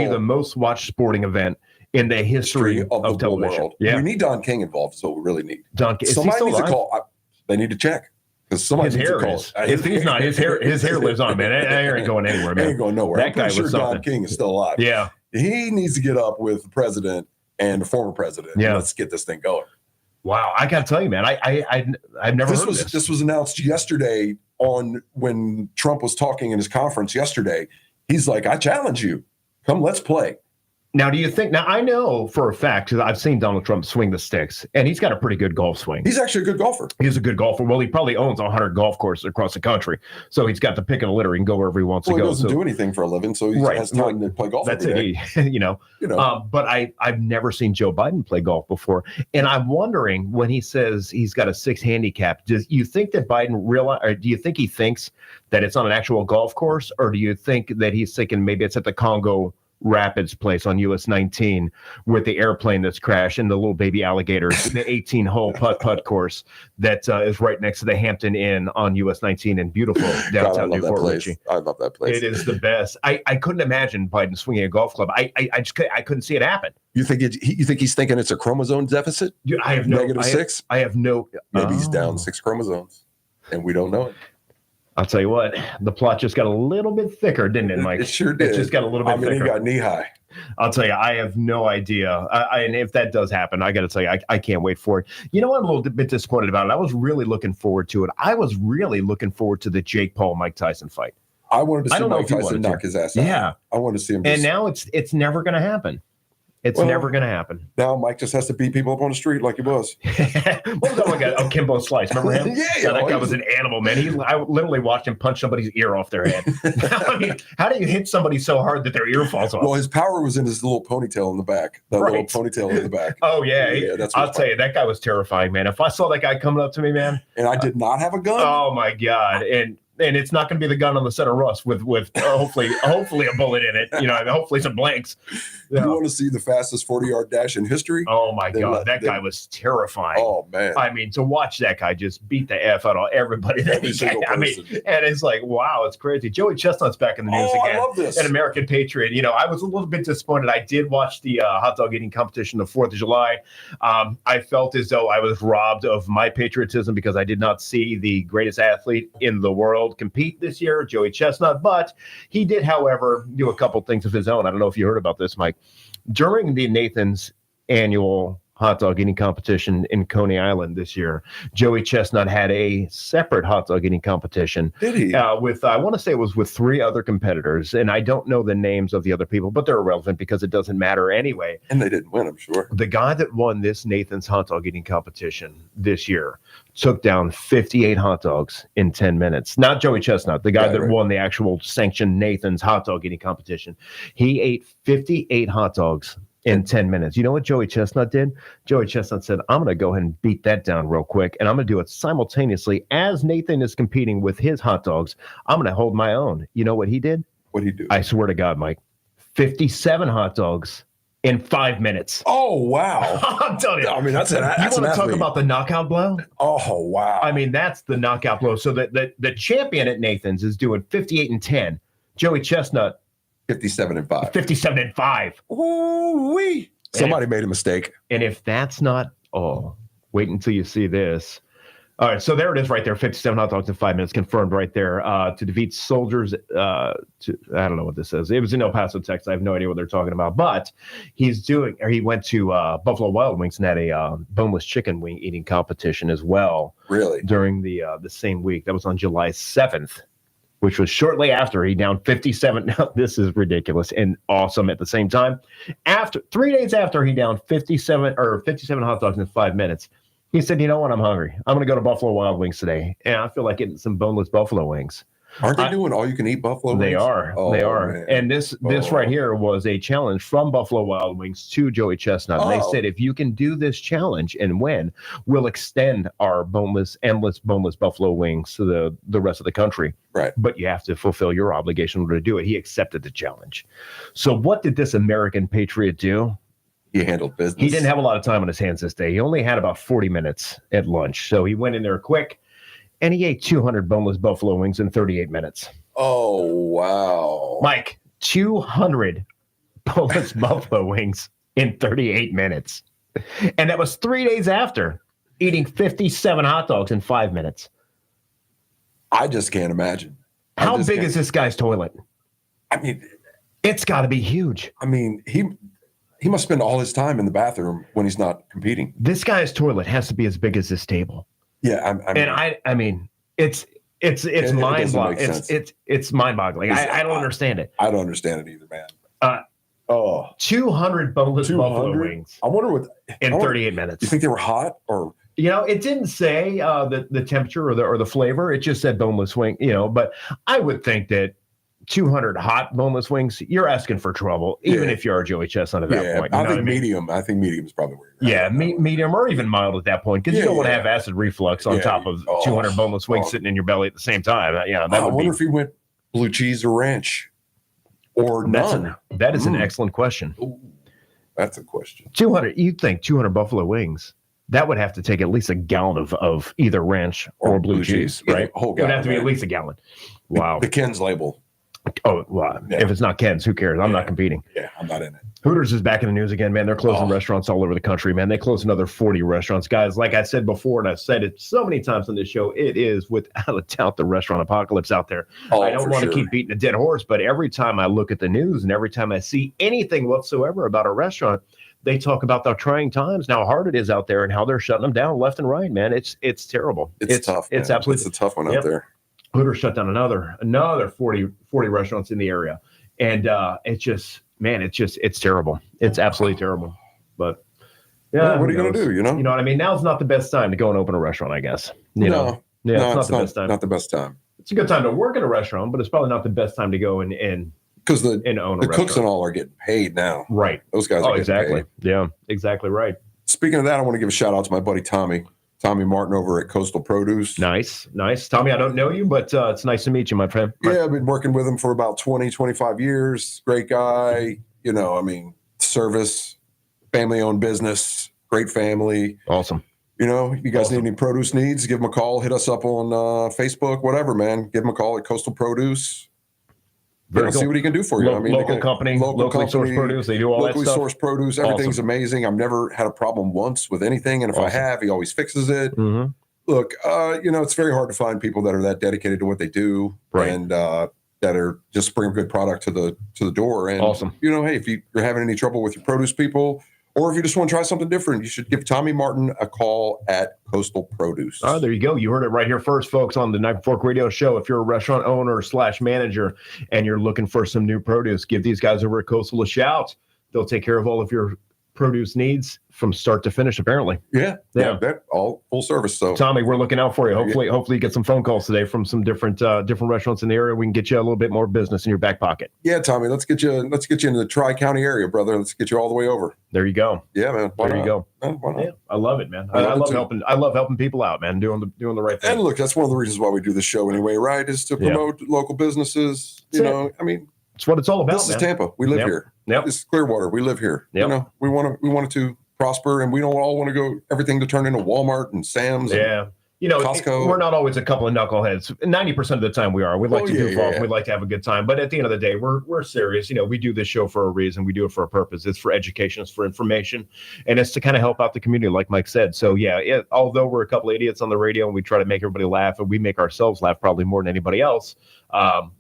the most watched sporting event in the history of television. World. Yeah. We need Don King involved, so we really need Don King. Somebody needs to call. They need to check because somebody needs to call. If he's not, his hair lives on, man. That hair ain't going anywhere, man. Ain't going nowhere. That guy was something. Don King is still alive. Yeah, he needs to get up with the president and the former president. Yeah, let's get this thing going. Wow, I got to tell you, man. I've never heard of this. This was announced yesterday when Trump was talking in his conference yesterday. He's like, "I challenge you. Come, let's play." Now, do you think? Now, I know for a fact because I've seen Donald Trump swing the sticks, and he's got a pretty good golf swing. He's actually a good golfer. He's a good golfer. Well, he probably owns 100 golf courses across the country, so he's got the pick of the litter. He can go wherever he wants to go. He doesn't do anything for a living, so he has time to play golf. That's it. But I've never seen Joe Biden play golf before, and I'm wondering when he says he's got a 6 handicap. Do you think that Biden realize, or do you think he thinks that it's on an actual golf course, or do you think that he's thinking maybe it's at the Congo Rapids place on US 19 with the airplane that's crashed and the little baby alligators, the 18-hole putt course that is right next to the Hampton Inn on US 19 in beautiful downtown Newport Richie. I love that place. It is the best. I couldn't imagine Biden swinging a golf club. I couldn't see it happen. You think he's thinking it's a chromosome deficit? I have no -6. I have no. Maybe he's down 6 chromosomes, and we don't know it. I'll tell you what, the plot just got a little bit thicker, didn't it, Mike? It sure did. It just got a little bit thicker. He got knee high. I'll tell you, I have no idea. And if that does happen, I got to tell you, I can't wait for it. You know what I'm a little bit disappointed about it? I was really looking forward to it. I was really looking forward to the Jake Paul-Mike Tyson fight. I wanted to see Mike Tyson knock his ass out. Yeah. I wanted to see him. And now it's never going to happen. It's never going to happen. Now Mike just has to beat people up on the street like he was. What was that one guy? Oh, Kimbo Slice. Remember him? Yeah, that guy was an animal, man. I literally watched him punch somebody's ear off their head. I mean, how do you hit somebody so hard that their ear falls off? Well, his power was in his little ponytail in the back. Little ponytail in the back. Oh, yeah. I'll tell you, that guy was terrifying, man. If I saw that guy coming up to me, man. And I did not have a gun. Oh, my God. And and it's not going to be the gun on the center rust with hopefully a bullet in it. Hopefully some blanks. You want to see the fastest 40-yard dash in history? Oh my God, that guy was terrifying. Oh man, I mean, to watch that guy just beat the F out of everybody that he can. I mean, and it's like, wow, it's crazy. Joey Chestnut's back in the news again. I love this. An American patriot. I was a little bit disappointed. I did watch the hot dog eating competition the 4th of July. I felt as though I was robbed of my patriotism because I did not see the greatest athlete in the world compete this year, Joey Chestnut. But he did, however, do a couple things of his own. I don't know if you heard about this, Mike. During the Nathan's annual hot dog eating competition in Coney Island this year, Joey Chestnut had a separate hot dog eating competition. Did he? With I want to say it was with 3 other competitors, and I don't know the names of the other people, but they're irrelevant because it doesn't matter anyway. And they didn't win, I'm sure. The guy that won this Nathan's hot dog eating competition this year took down 58 hot dogs in 10 minutes. Not Joey Chestnut, the guy that won the actual sanctioned Nathan's hot dog eating competition. He ate 58 hot dogs in 10 minutes. You know what Joey Chestnut did? Joey Chestnut said, I'm going to go ahead and beat that down real quick, and I'm going to do it simultaneously as Nathan is competing with his hot dogs. I'm going to hold my own. You know what he did? What did he do? I swear to God, Mike, 57 hot dogs in 5 minutes. Oh, wow. I'm telling you. I mean, that's you want to talk about the knockout blow? Oh, wow. I mean, that's the knockout blow. So the champion at Nathan's is doing 58-10. Joey Chestnut, 57-5. 57-5. Ooh-wee. Somebody made a mistake. And if that's not, wait until you see this. All right, so there it is right there, 57 hot dogs in 5 minutes, confirmed right there, to defeat soldiers. I don't know what this is. It was in El Paso, Texas. I have no idea what they're talking about. But he went to Buffalo Wild Wings and had a boneless chicken wing eating competition as well. Really? During the same week. That was on July 7th. Which was shortly after he downed 57. Now, this is ridiculous and awesome at the same time. 3 days after he downed 57 hot dogs in 5 minutes, he said, you know what? I'm hungry. I'm going to go to Buffalo Wild Wings today. And I feel like getting some boneless buffalo wings. Aren't they doing all-you-can-eat buffalo wings? They are. Oh, they are. Man. And this right here was a challenge from Buffalo Wild Wings to Joey Chestnut. And they said, if you can do this challenge and win, we'll extend our endless boneless buffalo wings to the rest of the country. Right. But you have to fulfill your obligation in order to do it. He accepted the challenge. So what did this American patriot do? He handled business. He didn't have a lot of time on his hands this day. He only had about 40 minutes at lunch. So he went in there quick. And he ate 200 boneless buffalo wings in 38 minutes. Oh, wow. Mike, 200 boneless buffalo wings in 38 minutes. And that was 3 days after eating 57 hot dogs in 5 minutes. I just can't imagine. How big is this guy's toilet? I mean, it's got to be huge. I mean, he must spend all his time in the bathroom when he's not competing. This guy's toilet has to be as big as this table. Yeah, I mean, it's mind-boggling. It's mind-boggling. I don't understand it. I don't understand it either, man. 200 boneless buffalo wings. I wonder what in 38 minutes. You think they were hot or? It didn't say the temperature or the flavor. It just said boneless wing. But I would think that 200 hot boneless wings, you're asking for trouble, even if you're a Joey Chestnut at that point. I think medium. I think medium is probably where you're at. Medium or even mild at that point, because you don't want to have acid reflux on top of 200 boneless wings sitting in your belly at the same time. I wonder if he went blue cheese or ranch or none. That is an excellent question. Ooh, that's a question. 200. You'd think 200 buffalo wings. That would have to take at least a gallon of either ranch or blue cheese, right? Whole gallon. It would have to be at least a gallon. Wow. The Ken's label. Oh, well, if it's not Ken's, who cares? I'm not competing. Yeah, I'm not in it. Hooters is back in the news again, man. They're closing restaurants all over the country, man. They closed another 40 restaurants. Guys, like I said before, and I've said it so many times on this show, it is without a doubt the restaurant apocalypse out there. I don't want to keep beating a dead horse, but every time I look at the news and every time I see anything whatsoever about a restaurant, they talk about the trying times, and how hard it is out there, and how they're shutting them down left and right, man. It's terrible. It's tough. It's absolutely a tough one out there. Hooters shut down another 40 restaurants in the area. And it's terrible. It's absolutely terrible. But what are you going to do? You know what I mean? Now's not the best time to go and open a restaurant, I guess. It's not the best time. Not the best time. It's a good time to work in a restaurant, but it's probably not the best time to go and because the own a cooks and all are getting paid now. Right. Those guys are getting paid. Yeah, exactly right. Speaking of that, I want to give a shout out to my buddy Tommy Tommy Martin over at Coastal Produce. Nice. Tommy, I don't know you, but it's nice to meet you, my friend. Yeah, I've been working with him for about 20, 25 years. Great guy. Service, family-owned business, great family. Awesome. You guys need any produce needs, give him a call. Hit us up on Facebook, whatever, man. Give him a call at Coastal Produce. Very cool. See what he can do for you. Local company, locally sourced produce. They do all that stuff. Locally sourced produce. Everything's amazing. I've never had a problem once with anything. And if I have, he always fixes it. Mm-hmm. Look, it's very hard to find people that are that dedicated to what they do. Right. And that are just bring a good product to the door. And, awesome. Hey, if you're having any trouble with your produce people, or if you just want to try something different, you should give Tommy Martin a call at Coastal Produce. Oh, there you go. You heard it right here first, folks, on the Knife and Fork Radio Show. If you're a restaurant owner / manager and you're looking for some new produce, give these guys over at Coastal a shout. They'll take care of all of your produce needs from start to finish, apparently. Yeah. That all full service. So Tommy, we're looking out for you. Hopefully you get some phone calls today from some different restaurants in the area. We can get you a little bit more business in your back pocket. Yeah, Tommy, let's get you into the Tri-County area, brother. Let's get you all the way over. There you go. Yeah, man. There you go. Why not? Yeah, I love it, man. I love helping people out, man. Doing the right thing. And look, that's one of the reasons why we do this show anyway, right? Is to promote local businesses. It's what it's all about. This is Tampa. We live here. Yep. This is Clearwater. We live here. Yep. We wanted to prosper, and we don't all want to go everything to turn into Walmart and Sam's. Yeah. Costco. We're not always a couple of knuckleheads. 90% of the time we are. We'd like to goof off. We'd like to have a good time. But at the end of the day, we're serious. We do this show for a reason. We do it for a purpose. It's for education. It's for information. And it's to kind of help out the community, like Mike said. So, although we're a couple of idiots on the radio and we try to make everybody laugh, and we make ourselves laugh probably more than anybody else,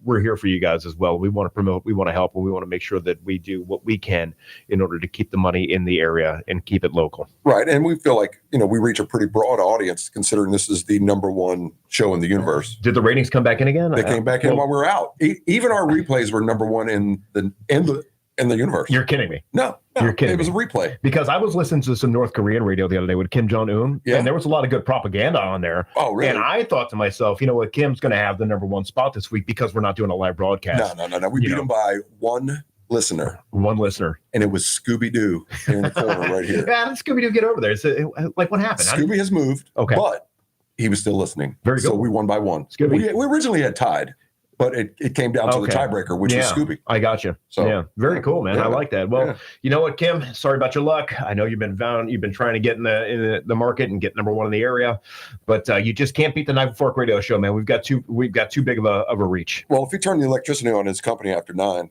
we're here for you guys as well. We want to promote, we want to help, and we want to make sure that we do what we can in order to keep the money in the area and keep it local. Right. And we feel like, we reach a pretty broad audience considering this is the number one show in the universe. Did the ratings come back in again? They came back in while we were out. Even our replays were number one in the universe. You're kidding me. No, you're kidding. It was a replay. Because I was listening to some North Korean radio the other day with Kim Jong-un, and there was a lot of good propaganda on there. Oh, really? And I thought to myself, what, Kim's going to have the number one spot this week because we're not doing a live broadcast. No. We beat him by one listener. And it was Scooby-Doo in the corner right here. Yeah, Scooby-Doo, get over there. So, what happened? Scooby has moved. Okay. But he was still listening. Very good. So we won by one. We originally had tied, but it came down to the tiebreaker, which was Scooby. I got you. So very cool, man. I like that. Well, you know what, Kim? Sorry about your luck. I know you've been trying to get in the market and get number one in the area, but you just can't beat the Knife and Fork Radio Show, man. We've got too big of a reach. Well, if he turned the electricity on in his country after 9,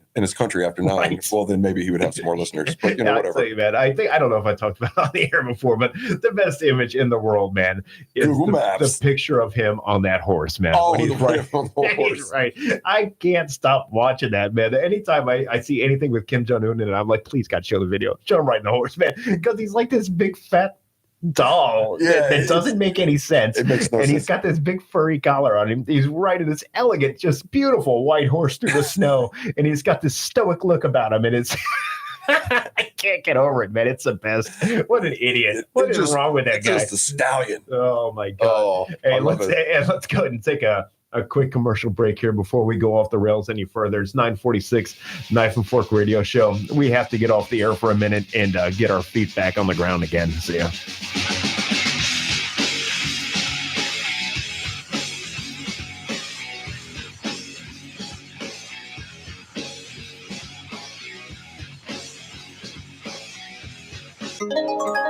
well, then maybe he would have some more listeners. But whatever. I'll tell you, man. I don't know if I talked about it on the air before, but the best image in the world, man, is the picture of him on that horse, man. Oh, he's on the horse. He's right. I can't stop watching that, man. Anytime I see anything with Kim Jong-un in it, I'm like, please, God, show the video. Show him riding the horse, man. Because he's like this big, fat doll that doesn't make any sense. It makes no sense. He's got this big furry collar on him. He's riding this elegant, just beautiful white horse through the snow. And he's got this stoic look about him. And it's... I can't get over it, man. It's the best. What an idiot. What is wrong with that guy? Just a stallion. Oh, my God. Oh, hey, let's go ahead and take a quick commercial break here before we go off the rails any further. It's 9:46, Knife and Fork Radio Show. We have to get off the air for a minute and get our feet back on the ground again. See ya.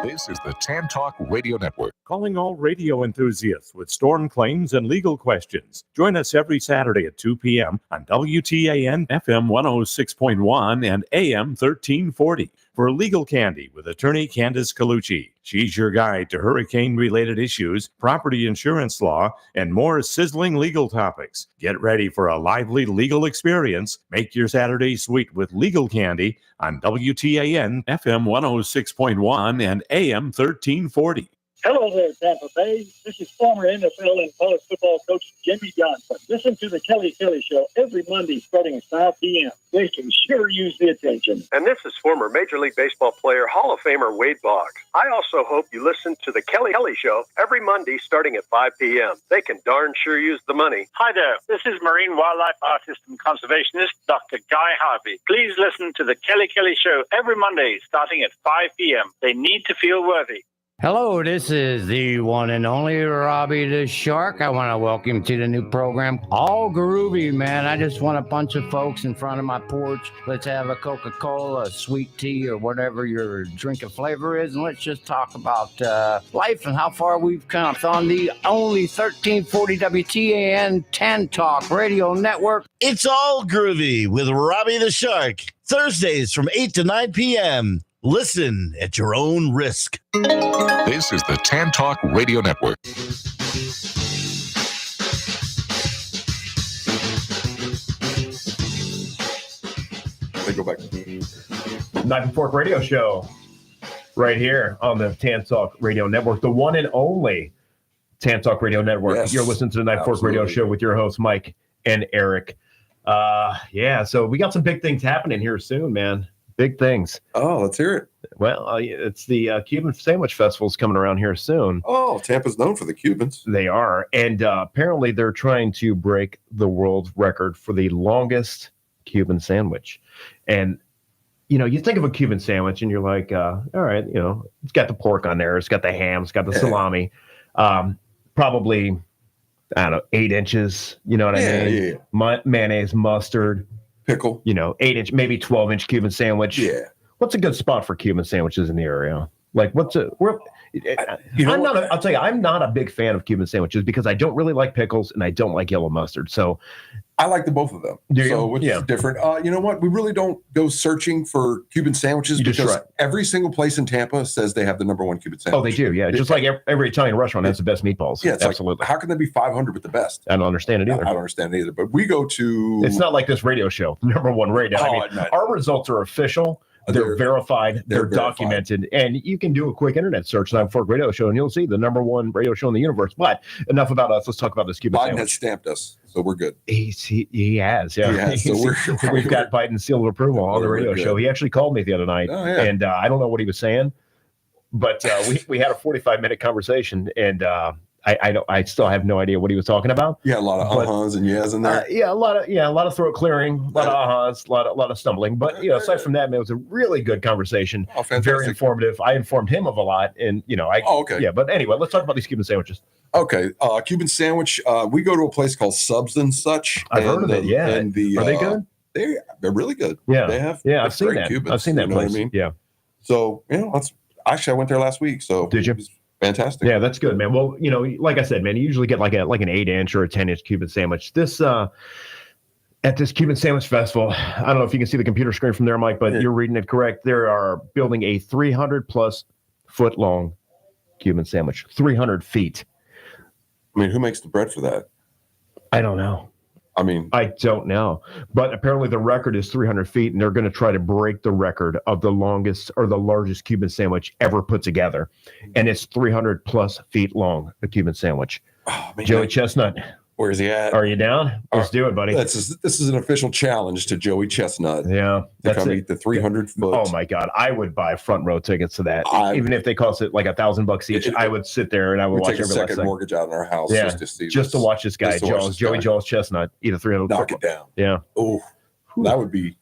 This is the Tan Talk Radio Network. Calling all radio enthusiasts with storm claims and legal questions. Join us every Saturday at 2 p.m. on WTAN FM 106.1 and AM 1340 for Legal Candy with attorney Candace Colucci. She's your guide to hurricane-related issues, property insurance law, and more sizzling legal topics. Get ready for a lively legal experience. Make your Saturday sweet with Legal Candy on WTAN FM 106.1 and AM 1340. Hello there, Tampa Bay. This is former NFL and college football coach Jimmy Johnson. Listen to the Kelly Show every Monday starting at 5 p.m. They can sure use the attention. And this is former Major League Baseball player, Hall of Famer Wade Boggs. I also hope you listen to the Kelly Show every Monday starting at 5 p.m. They can darn sure use the money. Hi there. This is marine wildlife artist and conservationist Dr. Guy Harvey. Please listen to the Kelly Show every Monday starting at 5 p.m. They need to feel worthy. Hello, this is the one and only Robbie the Shark. I want to welcome you to the new program, All Groovy, man. I just want a bunch of folks in front of my porch. Let's have a Coca-Cola, a sweet tea, or whatever your drink of flavor is, and let's just talk about life and how far we've come. It's on the only 1340 WTAN Tan Talk Radio Network. It's All Groovy with Robbie the Shark, Thursdays from 8 to 9 p.m. Listen at your own risk. This is the Tan Talk Radio Network. They go back. Knife and Fork Radio Show right here on the Tan Talk Radio Network, the one and only Tan Talk Radio Network. Yes, you're listening to the Knife and Fork Radio Show with your hosts, Mike and Eric. So we got some big things happening here soon, man. Big things. Oh, let's hear it. Well, it's the Cuban Sandwich Festival's coming around here soon. Oh, Tampa's known for the Cubans. They are. And apparently they're trying to break the world record for the longest Cuban sandwich. And, you think of a Cuban sandwich and you're like, all right, it's got the pork on there. It's got the ham. It's got the salami. Probably, I don't know, 8 inches. You know what I mean? Yeah. Mayonnaise, mustard. Pickle. 8-inch, maybe 12-inch Cuban sandwich. Yeah. What's a good spot for Cuban sandwiches in the area? Like, I'll tell you, I'm not a big fan of Cuban sandwiches because I don't really like pickles and I don't like yellow mustard. So I like the both of them. Which is different. You know what? We really don't go searching for Cuban sandwiches because every single place in Tampa says they have the number one Cuban sandwich. Oh, they do. Yeah. Just like every Italian restaurant has the best meatballs. Yeah, absolutely. Like, how can there be 500 with the best? I don't understand it either. I don't understand it either. But we go to. It's not like this radio show, number one radio. Our results are official. They're verified. They're documented. And you can do a quick internet search, Knife and Fork Radio Show, and you'll see the number one radio show in the universe. But enough about us. Let's talk about this Cuban sandwich. Biden has stamped us, so we're good. He has, yeah. He has, so we've got Biden's seal of approval on the radio show. He actually called me the other night, and I don't know what he was saying, but we had a 45-minute conversation, and I still have no idea what he was talking about. Yeah, a lot of uh-huhs and yes in there. A lot of throat clearing, a lot of ahas, a lot of stumbling. But aside from that, man, it was a really good conversation. Oh, fantastic. Very informative. I informed him of a lot, and okay. Yeah, but anyway, let's talk about these Cuban sandwiches. Okay, Cuban sandwich. We go to a place called Subs and Such. I've heard of it. Yeah, and are they good? They're really good. Yeah, they have. Yeah, I've seen that. Cubans, I've seen that place. What I mean? Yeah. So actually I went there last week. So did you? Fantastic. Yeah, that's good, man. Well, like I said, man, you usually get like an 8-inch or a 10-inch Cuban sandwich. This at this Cuban Sandwich Festival, I don't know if you can see the computer screen from there, Mike, but you're reading it correct. They are building a 300+ foot long Cuban sandwich. 300 feet. I mean, who makes the bread for that? I don't know. I don't know. But apparently the record is 300 feet, and they're going to try to break the record of the longest or the largest Cuban sandwich ever put together. And it's 300+ feet long, a Cuban sandwich. Oh, man. Joey Chestnut. Where's he at? Are you down? Let's do it, buddy. This is an official challenge to Joey Chestnut. Yeah. To come eat the 300 foot. Oh, my God. I would buy front row tickets to that. Even if they cost it like $1,000 each, I would sit there and I would watch every take a second mortgage out in our house just to watch this guy, Joey Chestnut, eat a 300 knock it down. Yeah. Oh, that would be.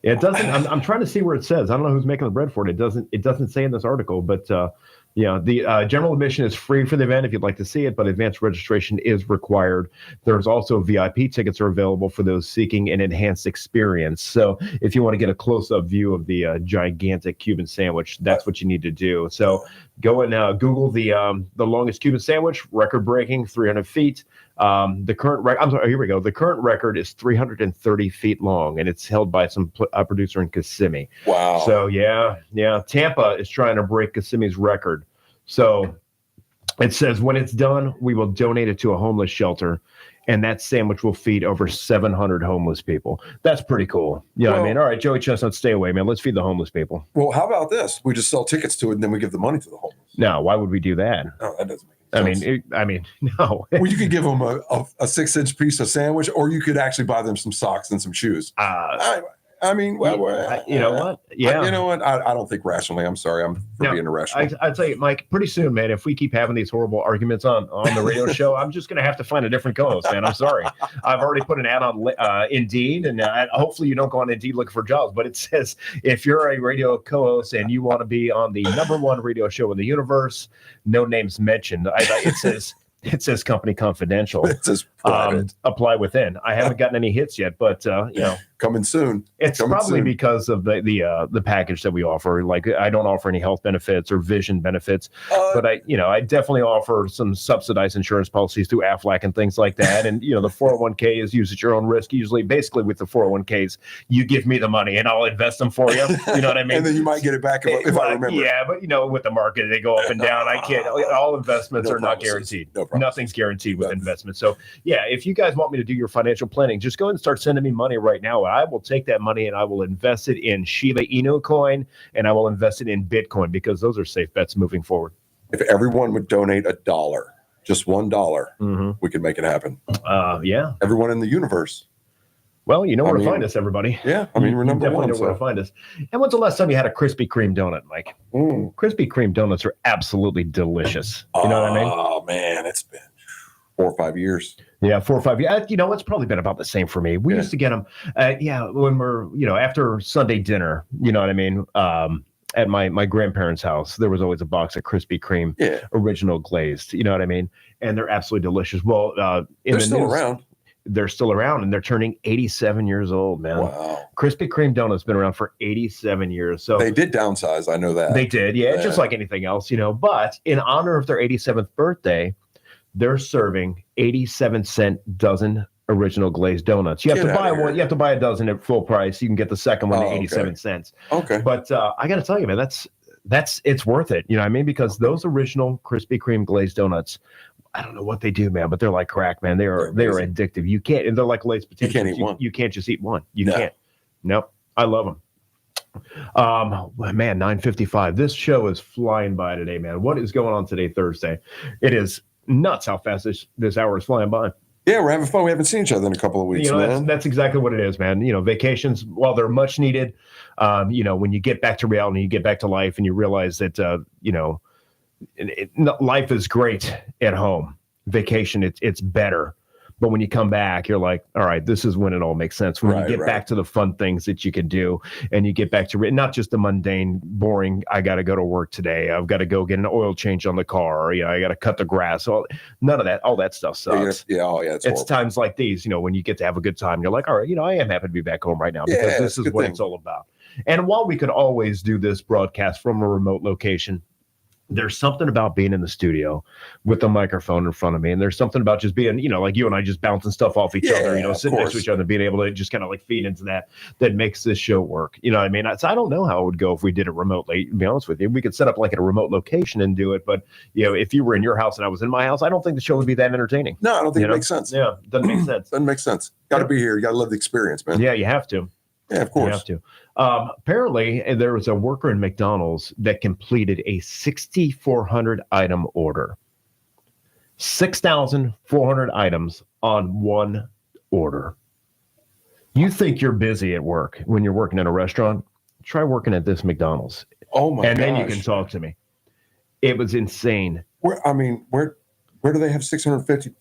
It doesn't. I'm trying to see where it says. I don't know who's making the bread for it. It doesn't say in this article, but the general admission is free for the event if you'd like to see it, but advanced registration is required. There's also VIP tickets are available for those seeking an enhanced experience. So if you want to get a close-up view of the gigantic Cuban sandwich, that's what you need to do. So go and Google the longest Cuban sandwich, record-breaking, 300 feet. The current record. I'm sorry. Here we go. The current record is 330 feet long, and it's held by some producer in Kissimmee. Wow. So yeah. Tampa is trying to break Kissimmee's record. So it says when it's done, we will donate it to a homeless shelter, and that sandwich will feed over 700 homeless people. That's pretty cool. You know what I mean? All right, Joey Chestnut, stay away, man. Let's feed the homeless people. Well, how about this? We just sell tickets to it, and then we give the money to the homeless. No, why would we do that? No, that doesn't make sense. I mean, no. Well, you could give them a 6-inch piece of sandwich, or you could actually buy them some socks and some shoes. I mean, you know what? Yeah. You know what? I don't think rationally. I'm sorry. I'm being irrational. I'd say, Mike, pretty soon, man, if we keep having these horrible arguments on the radio show, I'm just going to have to find a different co-host, man. I'm sorry. I've already put an ad on Indeed, and hopefully you don't go on Indeed looking for jobs, but it says if you're a radio co-host and you want to be on the #1 radio show in the universe, no names mentioned. It says company confidential. It says private. Apply within. I haven't gotten any hits yet, but coming soon. It's probably because of the package that we offer. Like I don't offer any health benefits or vision benefits, but I definitely offer some subsidized insurance policies through Aflac and things like that. And the 401k is used at your own risk. Usually, basically with the 401ks, you give me the money and I'll invest them for you. You know what I mean? And then you might get it back if I remember. Yeah, but with the market, they go up and down. I can't. All investments are not guaranteed. Nothing's guaranteed with investments. So yeah, if you guys want me to do your financial planning, just go ahead and start sending me money right now. I will take that money and I will invest it in Shiba Inu coin and I will invest it in Bitcoin because those are safe bets moving forward. If everyone would donate $1, just $1, we could make it happen. Yeah. Everyone in the universe. Well, you know where to find us, everybody. Yeah, I mean, we're number definitely one. Know where to find us. And when's the last time you had a Krispy Kreme donut, Mike? Krispy Kreme donuts are absolutely delicious. You know what I mean? Oh man, it's been 4 or 5 years. Yeah, 4 or 5 years. It's probably been about the same for me. We used to get them, when we're, after Sunday dinner, you know what I mean? At my grandparents' house, there was always a box of Krispy Kreme original glazed. You know what I mean? And they're absolutely delicious. Well, they're still around. They're still around, and they're turning 87 years old, man. Wow. Krispy Kreme donuts been around for 87 years. So they did downsize. I know that. They did, just like anything else, But in honor of their 87th birthday, they're serving 87-cent dozen original glazed donuts. You have to buy one. You have to buy a dozen at full price. You can get the second one at 87 cents. Okay. But I got to tell you, man, it's worth it. You know what I mean? Because those original Krispy Kreme glazed donuts, I don't know what they do, man, but they're like crack, man. They are addictive. You can't, and they're like Lay's potatoes. You can't eat one. You can't just eat one. You can't. Nope. I love them. Man, 9:55. This show is flying by today, man. What is going on today, Thursday? It is nuts how fast this hour is flying by. Yeah, we're having fun. We haven't seen each other in a couple of weeks, man. That's exactly what it is, man. Vacations, while they're much needed, when you get back to reality, you get back to life, and you realize that, life is great at home. Vacation, it's better. But when you come back, you're like, all right, this is when it all makes sense. When you get back to the fun things that you can do, and you get back to not just the mundane, boring, I got to go to work today. I've got to go get an oil change on the car. Or, I got to cut the grass. None of that. All that stuff sucks. It's times like these, when you get to have a good time. You're like, all right, I am happy to be back home right now because this is what it's all about. And while we could always do this broadcast from a remote location, there's something about being in the studio with the microphone in front of me. And there's something about just being, like you and I just bouncing stuff off each other, sitting next to each other, being able to just kind of like feed into that makes this show work. You know what I mean? I don't know how it would go if we did it remotely, to be honest with you. We could set up like at a remote location and do it. But, if you were in your house and I was in my house, I don't think the show would be that entertaining. No, I don't think it makes sense. Yeah, doesn't make sense. Doesn't make sense. Got to be here. You got to live the experience, man. Yeah, you have to. Yeah, of course. You have to. Apparently, there was a worker in McDonald's that completed a 6,400 item order. 6,400 items on one order. You think you're busy at work when you're working in a restaurant? Try working at this McDonald's. Oh my! And then you can talk to me. It was insane. Where do they have 640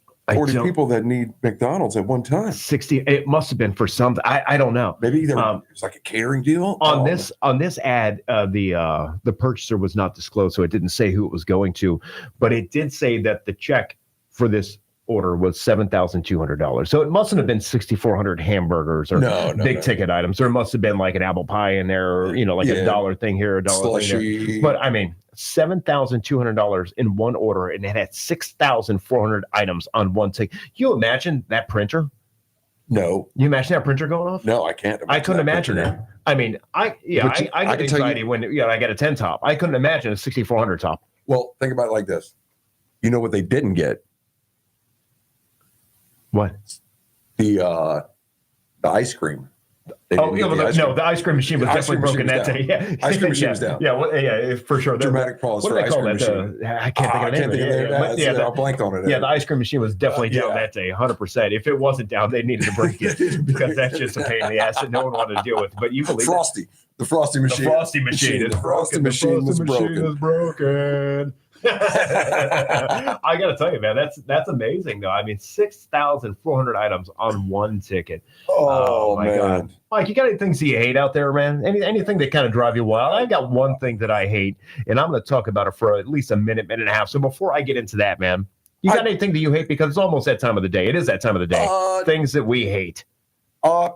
people that need McDonald's at one time? 60. It must have been for something. I don't know. Maybe it's like a catering deal. On this ad, the purchaser was not disclosed, so it didn't say who it was going to, but it did say that the check for this order was $7,200. So it mustn't have been 6,400 hamburgers or big ticket items. There must have been like an apple pie in there, or a dollar thing here, a dollar thing there. But I mean, $7,200 in one order, and it had 6,400 items on one ticket. You imagine that printer? No. You imagine that printer going off? No, I can't. I couldn't imagine that. I mean, I get anxiety when I get a 10 top. I couldn't imagine a 6,400 top. Well, think about it like this. You know what they didn't get? What? The ice cream. The ice cream machine was definitely broken that day. Yeah. Ice cream machine was down. Yeah, for sure. Dramatic pause for ice cream machine. I can't think of it. I'll blank on it. Yeah, the ice cream machine was definitely down that day, 100%. If it wasn't down, they needed to break it because that's just a pain in the ass that no one wanted to deal with. But you believe Frosty. The Frosty machine. The Frosty machine is broken. The Frosty machine is broken. I got to tell you, man, that's amazing, though. I mean, 6,400 items on one ticket. Oh my man. God. Mike, you got any things you hate out there, man? Anything that kind of drive you wild? I got one thing that I hate, and I'm going to talk about it for at least a minute and a half. So before I get into that, man, you got anything that you hate? Because it's almost that time of the day. It is that time of the day. Things that we hate.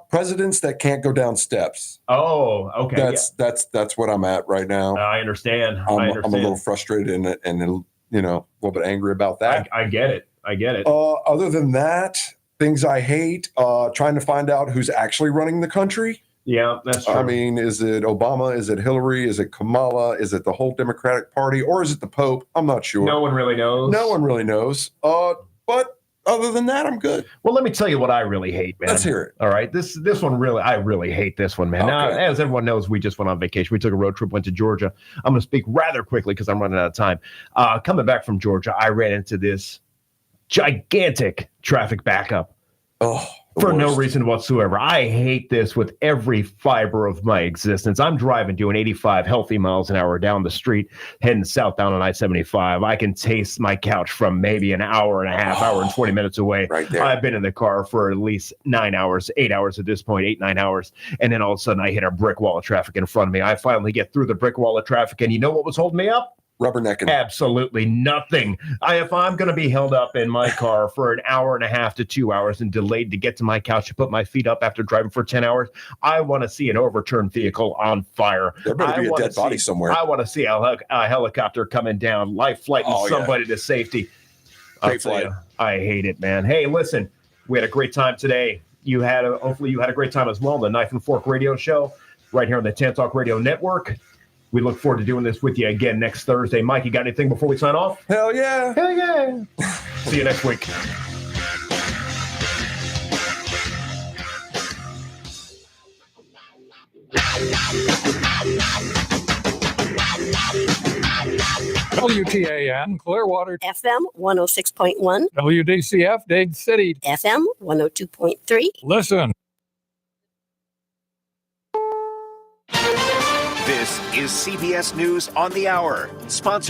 Presidents that can't go down steps. Oh, okay. That's what I'm at right now. I understand. I'm a little frustrated and a little bit angry about that. I get it. Other than that, things I hate, trying to find out who's actually running the country. Yeah, that's true. I mean, is it Obama? Is it Hillary? Is it Kamala? Is it the whole Democratic Party? Or is it the Pope? I'm not sure. No one really knows. But other than that, I'm good. Well, let me tell you what I really hate, man. Let's hear it. All right. This one I really hate this one, man. Okay. Now, as everyone knows, we just went on vacation. We took a road trip, went to Georgia. I'm going to speak rather quickly because I'm running out of time. Coming back from Georgia, I ran into this gigantic traffic backup. For no reason whatsoever. I hate this with every fiber of my existence. I'm driving, doing 85 healthy miles an hour down the street, heading southbound on I-75. I can taste my couch from maybe an hour and a half, hour and 20 minutes away. Right there. I've been in the car for at least 9 hours, 8 hours at this point, 8-9 hours. And then all of a sudden I hit a brick wall of traffic in front of me. I finally get through the brick wall of traffic. And you know what was holding me up? Rubbernecking. Absolutely nothing. If I'm going to be held up in my car for an hour and a half to 2 hours and delayed to get to my couch to put my feet up after driving for 10 hours, I want to see an overturned vehicle on fire. There better be a dead body somewhere. I want to see a helicopter coming down, life flighting somebody to safety. Great flight. I hate it, man. Hey, listen, we had a great time today. Hopefully you had a great time as well. The Knife and Fork Radio Show right here on the Tan Talk Radio Network. We look forward to doing this with you again next Thursday. Mike, you got anything before we sign off? Hell yeah. Hell yeah. See you next week. WTAN, Clearwater. FM 106.1. WDCF, Dade City. FM 102.3. Listen. This is CBS News on the Hour, sponsored